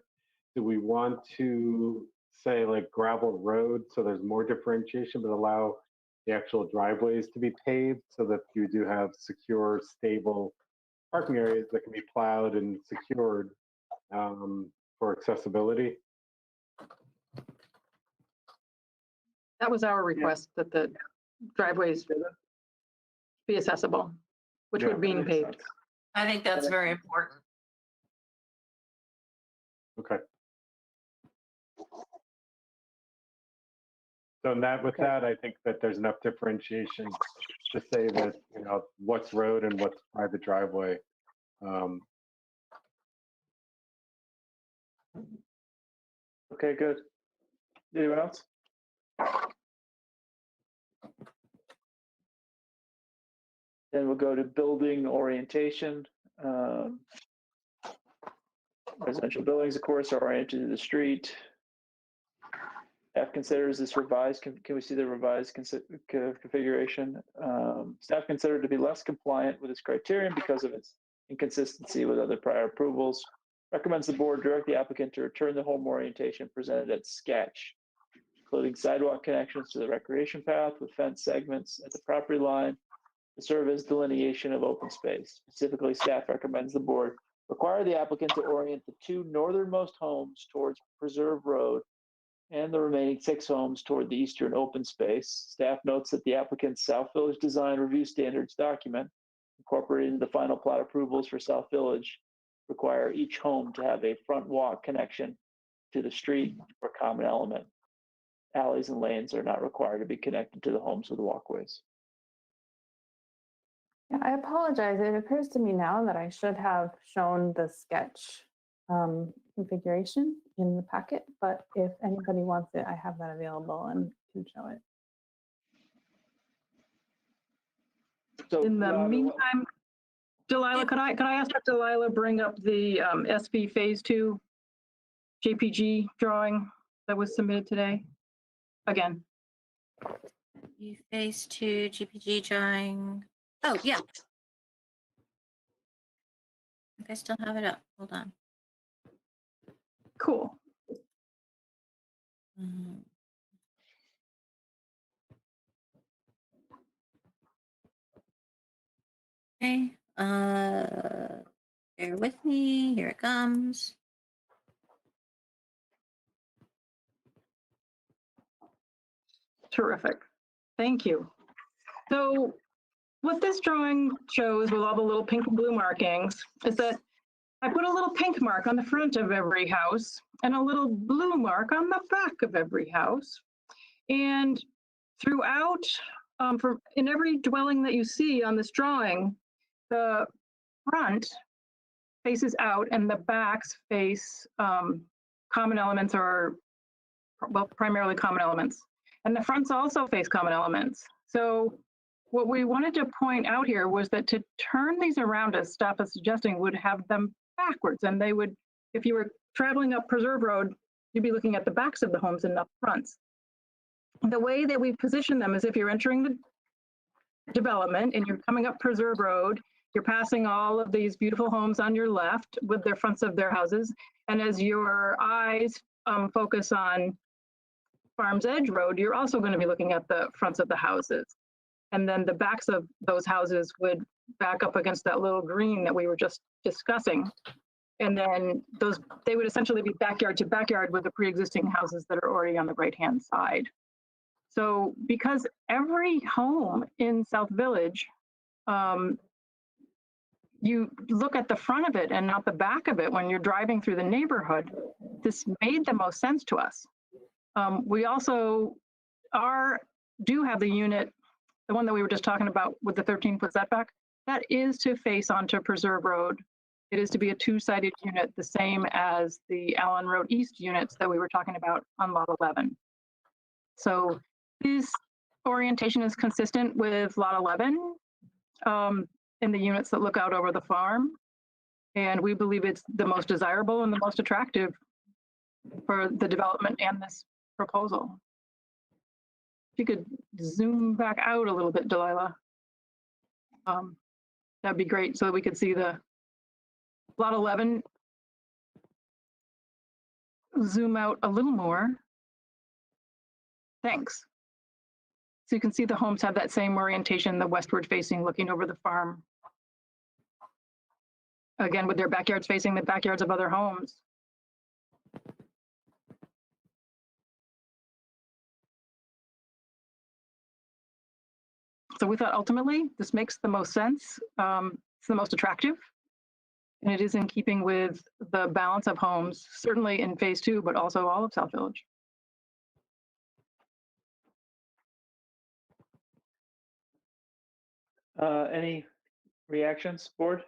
Do we want to say like gravel road so there's more differentiation, but allow the actual driveways to be paved so that you do have secure, stable parking areas that can be plowed and secured for accessibility? That was our request, that the driveways be accessible, which would mean paved. I think that's very important. Okay. So with that, I think that there's enough differentiation to say that, what's road and what's private driveway. Okay, good. Anyone else? Then we'll go to building orientation. Residential buildings, of course, are oriented to the street. Staff considers this revised. Can we see the revised configuration? Staff considered to be less compliant with this criterion because of its inconsistency with other prior approvals. Recommends the board direct the applicant to return the home orientation presented at sketch, including sidewalk connections to the recreation path with fence segments at the property line to serve as delineation of open space. Specifically, staff recommends the board require the applicant to orient the 2 northernmost homes towards Preserve Road and the remaining 6 homes toward the eastern open space. Staff notes that the applicant's South Village Design Review Standards document, incorporated into the final plat approvals for South Village, require each home to have a front walk connection to the street or common element. Alleys and lanes are not required to be connected to the homes with walkways. Yeah, I apologize. It occurs to me now that I should have shown the sketch configuration in the packet, but if anybody wants it, I have that available and can show it. So In the meantime, Delilah, could I ask that Delilah bring up the SV Phase 2 JPG drawing that was submitted today? Again. You Phase 2 GPG drawing. Oh, yeah. I think I still have it up. Hold on. Cool. Okay. Bear with me. Here it comes. Terrific. Thank you. So what this drawing shows with all the little pink and blue markings is that I put a little pink mark on the front of every house and a little blue mark on the back of every house. And throughout, in every dwelling that you see on this drawing, the front faces out and the backs face common elements or, well, primarily common elements. And the fronts also face common elements. So what we wanted to point out here was that to turn these around, as staff is suggesting, would have them backwards. And they would, if you were traveling up Preserve Road, you'd be looking at the backs of the homes and not the fronts. The way that we position them is if you're entering the development and you're coming up Preserve Road, you're passing all of these beautiful homes on your left with their fronts of their houses. And as your eyes focus on Farms Edge Road, you're also going to be looking at the fronts of the houses. And then the backs of those houses would back up against that little green that we were just discussing. And then they would essentially be backyard to backyard with the pre-existing houses that are already on the right-hand side. So because every home in South Village, you look at the front of it and not the back of it when you're driving through the neighborhood, this made the most sense to us. We also do have the unit, the one that we were just talking about with the 13-foot setback, that is to face onto Preserve Road. It is to be a two-sided unit, the same as the Allen Road East units that we were talking about on Lot 11. So this orientation is consistent with Lot 11 in the units that look out over the farm. And we believe it's the most desirable and the most attractive for the development and this proposal. If you could zoom back out a little bit, Delilah, that'd be great so that we could see the Lot 11. Zoom out a little more. Thanks. So you can see the homes have that same orientation, the westward facing, looking over the farm. Again, with their backyards facing the backyards of other homes. So we thought ultimately this makes the most sense. It's the most attractive. And it is in keeping with the balance of homes, certainly in phase 2, but also all of South Village. Any reactions, board?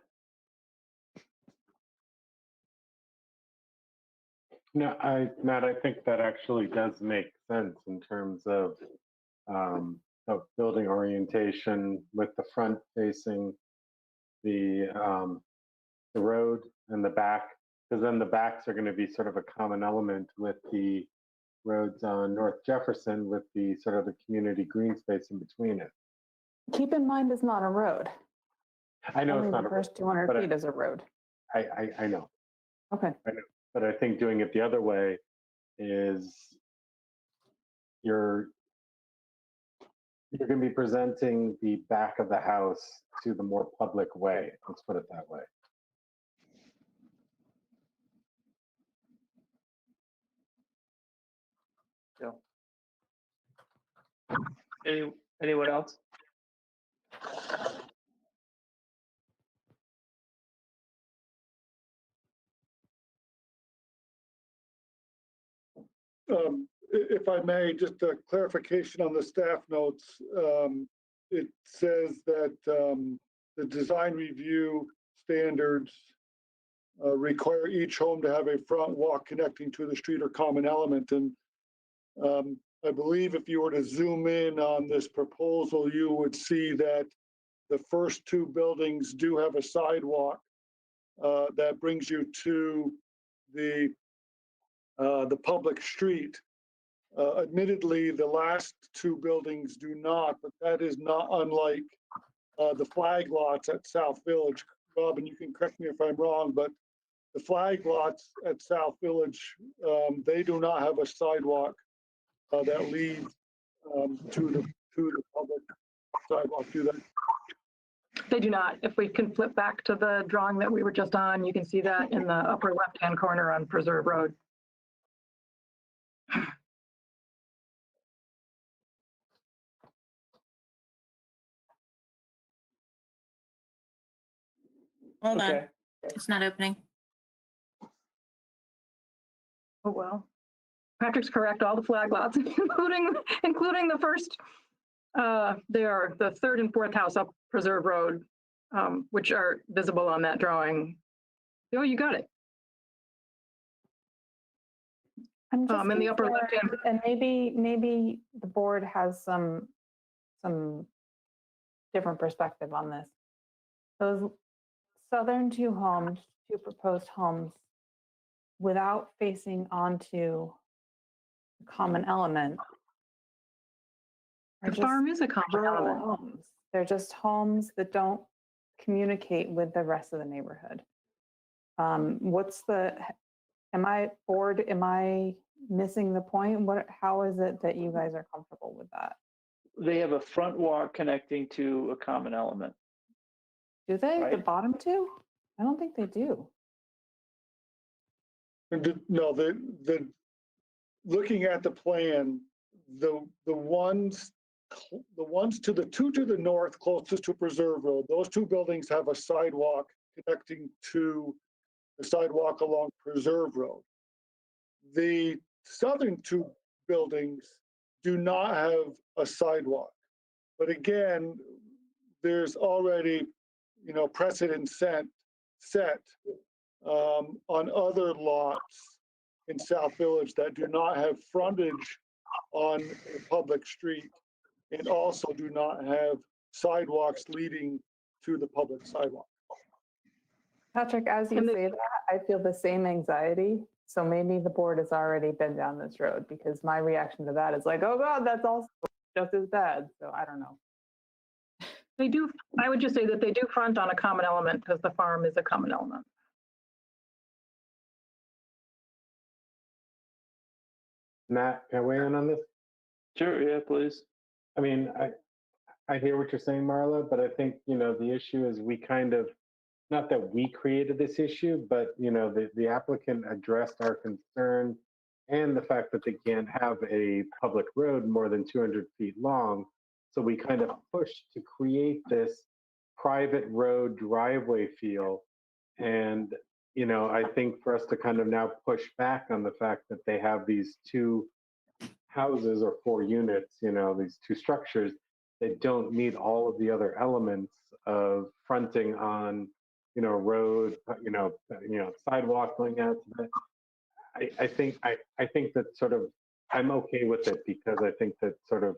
No, Matt, I think that actually does make sense in terms of building orientation with the front facing the road and the back, because then the backs are going to be sort of a common element with the roads on North Jefferson with the sort of the community green space in between it. Keep in mind, it's not a road. I know Only it's not the a road, first 200 but feet is a road. I know. Okay. I know. But I think doing it the other way is you're going to be presenting the back of the house to the more public way. Let's put it that way. So, anyone else? If I may, just a clarification on the staff notes. It says that the design review standards require each home to have a front walk connecting to the street or common element. And I believe if you were to zoom in on this proposal, you would see that the first 2 buildings do have a sidewalk that brings you to the public street. Admittedly, the last 2 buildings do not, but that is not unlike the flag lots at South Village. Robin, you can correct me if I'm wrong, but the flag lots at South Village, they do not have a sidewalk that leads to the public sidewalk. Do that? They do not. If we can flip back to the drawing that we were just on, you can see that in the upper left-hand corner on Preserve Road. Hold on. Okay. It's not opening. Oh, well. Patrick's correct, all the flag lots, including the first, they are the third and fourth house up Preserve Road, which are visible on that drawing. Oh, you got it. I'm just In the upper concerned, left-hand. and maybe the board has some different perspective on this. Those southern two proposed homes, without facing onto the common element, are The just farm is a common rural element. homes. They're just homes that don't communicate with the rest of the neighborhood. Am I missing the point? How is it that you guys are comfortable with that? They have a front walk connecting to a common element. Do they, the Right. bottom two? I don't think they do. No, looking at the plan, the ones to the north closest to Preserve Road, those two buildings have a sidewalk connecting to the sidewalk along Preserve Road. The southern two buildings do not have a sidewalk. But again, there's already, precedent set on other lots in South Village that do not have frontage on a public street and also do not have sidewalks leading to the public sidewalk. Patrick, as you say that, I feel the same anxiety. So maybe the board has already been down this road, because my reaction to that is like, oh God, that's also just as bad. So I don't know. They do, I would just say that they do front on a common element because the farm is a common element. Matt, can I weigh in on this? Sure, yeah, please. I mean, I hear what you're saying, Marla, but I think, the issue is we kind of, not that we created this issue, but, the applicant addressed our concern and the fact that they can't have a public road more than 200 feet long. So we kind of pushed to create this private road driveway feel. And, I think for us to kind of now push back on the fact that they have these two houses or 4 units, these two structures that don't meet all of the other elements of fronting on, road, sidewalk going out to the, I think that sort of, I'm okay with it, because I think that sort of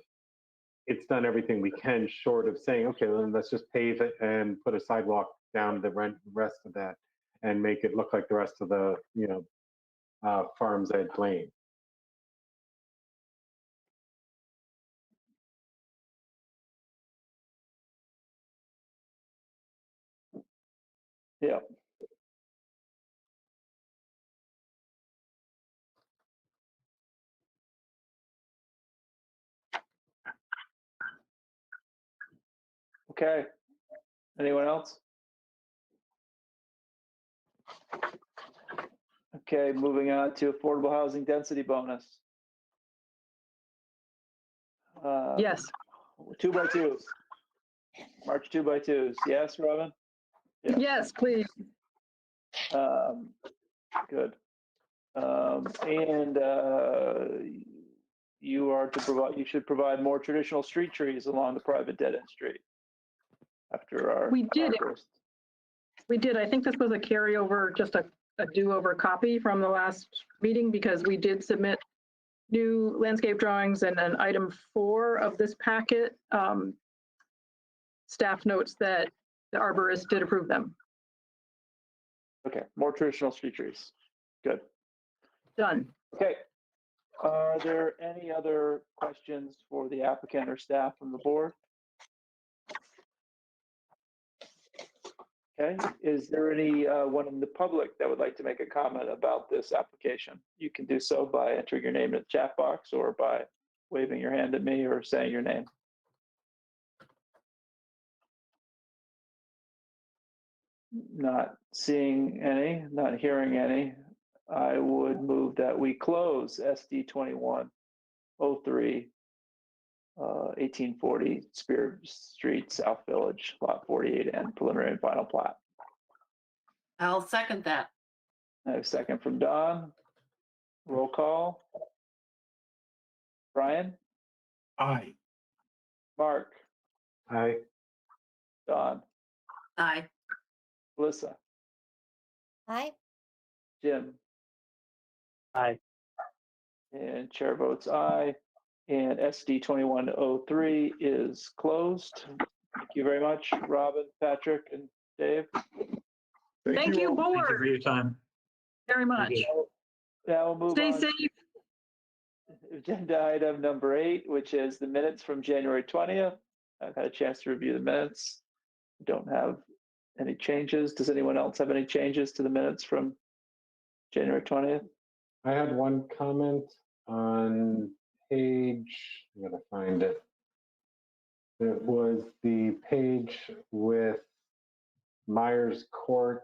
it's done everything we can short of saying, okay, then let's just pave it and put a sidewalk down the rest of that and make it look like the rest of the, Farms Edge Lane. Yeah. Okay. Anyone else? Okay, moving on to affordable housing density bonus. Yes. 2x2s. March 2x2s. Yes, Robin? Yeah. Yes, please. Good. And you should provide more traditional street trees along the private dead-end street. After our We did. first. We did. I think this was a carryover, just a do-over copy from the last meeting, because we did submit new landscape drawings, and then item 4 of this packet, staff notes that the arborist did approve them. Okay, more traditional street trees. Good. Done. Okay. Are there any other questions for the applicant or staff from the board? Okay, is there anyone in the public that would like to make a comment about this application? You can do so by entering your name in the chat box or by waving your hand at me or saying your name. Not seeing any, not hearing any. I would move that we close SD 2103, 1840 Spear Street, South Village, Lot 48, and preliminary and final plat. I'll second that. I have a second from Don. Roll call. Brian, Aye. Mark, Aye. Don, Aye. Melissa, Aye. Jim, Aye. and chair votes aye. And SD 2103 is closed. Thank you very much, Robin, Patrick, and Dave. Thank you, all. Thank you board, for your time. very much. Appreciate Now we'll move Stay on. safe. Agenda item number 8, which is the minutes from January 20th. I've had a chance to review the minutes. Don't have any changes. Does anyone else have any changes to the minutes from January 20th? I had one comment on page, I'm gonna find it. It was the page with Myers Court.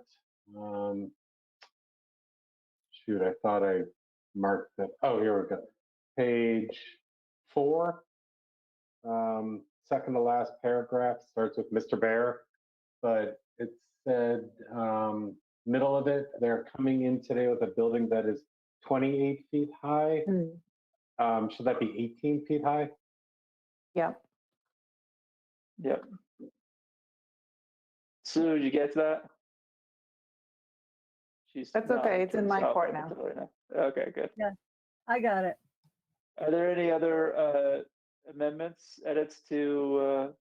Shoot, I thought I marked that. Oh, here we go. Page 4, second to last paragraph starts with Mr. Bear, but it said middle of it, they're coming in today with a building that is 28 feet high. Should that be 18 feet high? Yep. Yep. Sue, did you get to that? That's nodding okay, it's in to my herself court now. mentally now. Okay, good. I got it. Are there any other amendments, edits to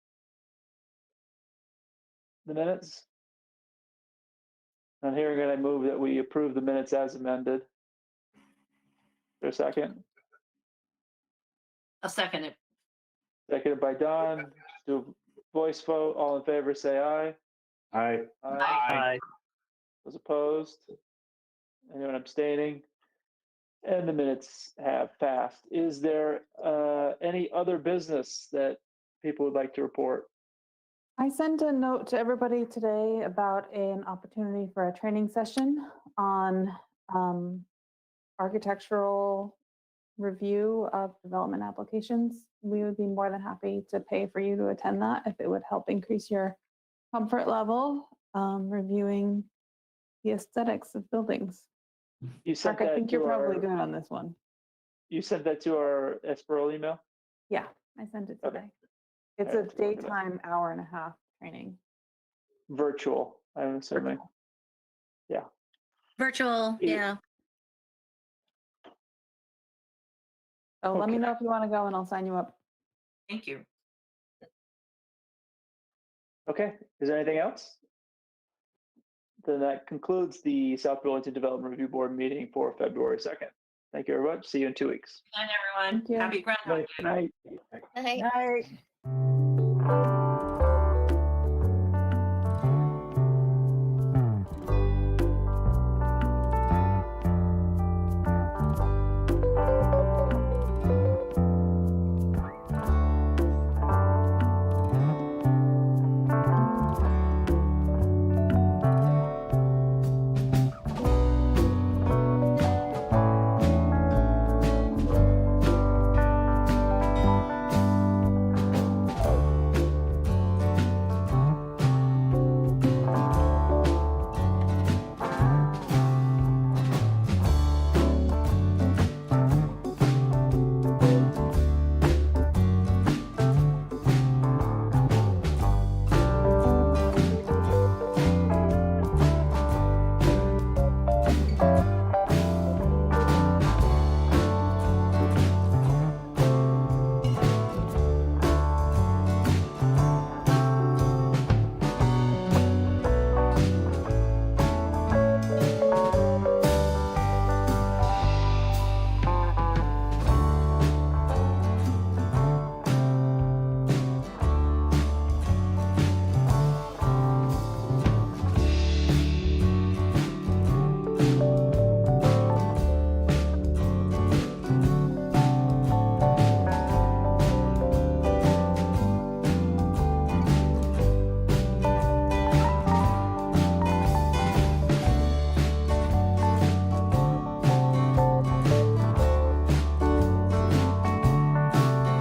the minutes? I'm hearing that I move that we approve the minutes as amended. Is there a second? I'll second it. Seconded by Don. Do a voice vote. All in favor, say aye. Aye. Aye. Those opposed? Anyone abstaining? And the minutes have passed. Is there any other business that people would like to report? I sent a note to everybody today about an opportunity for a training session on architectural review of development applications. We would be more than happy to pay for you to attend that if it would help increase your comfort level reviewing the aesthetics of buildings. You sent Mark, I that think to you're probably our, good on this one. you sent that to our Esperal email? Yeah, I sent it Okay. today. It's All a right, let's look at that. daytime hour and a half training. Virtual, I'm assuming. Virtual, Yeah. yeah. So let me Okay. know if you want to go and I'll sign you up. Thank you. Okay, is there anything else? Then that concludes the South Burlington Development Review Board meeting for February 2nd. Thank you very much. See you in 2 weeks. Good night, everyone. Thank you. Happy Groundhog Day. Night. Aye. Night.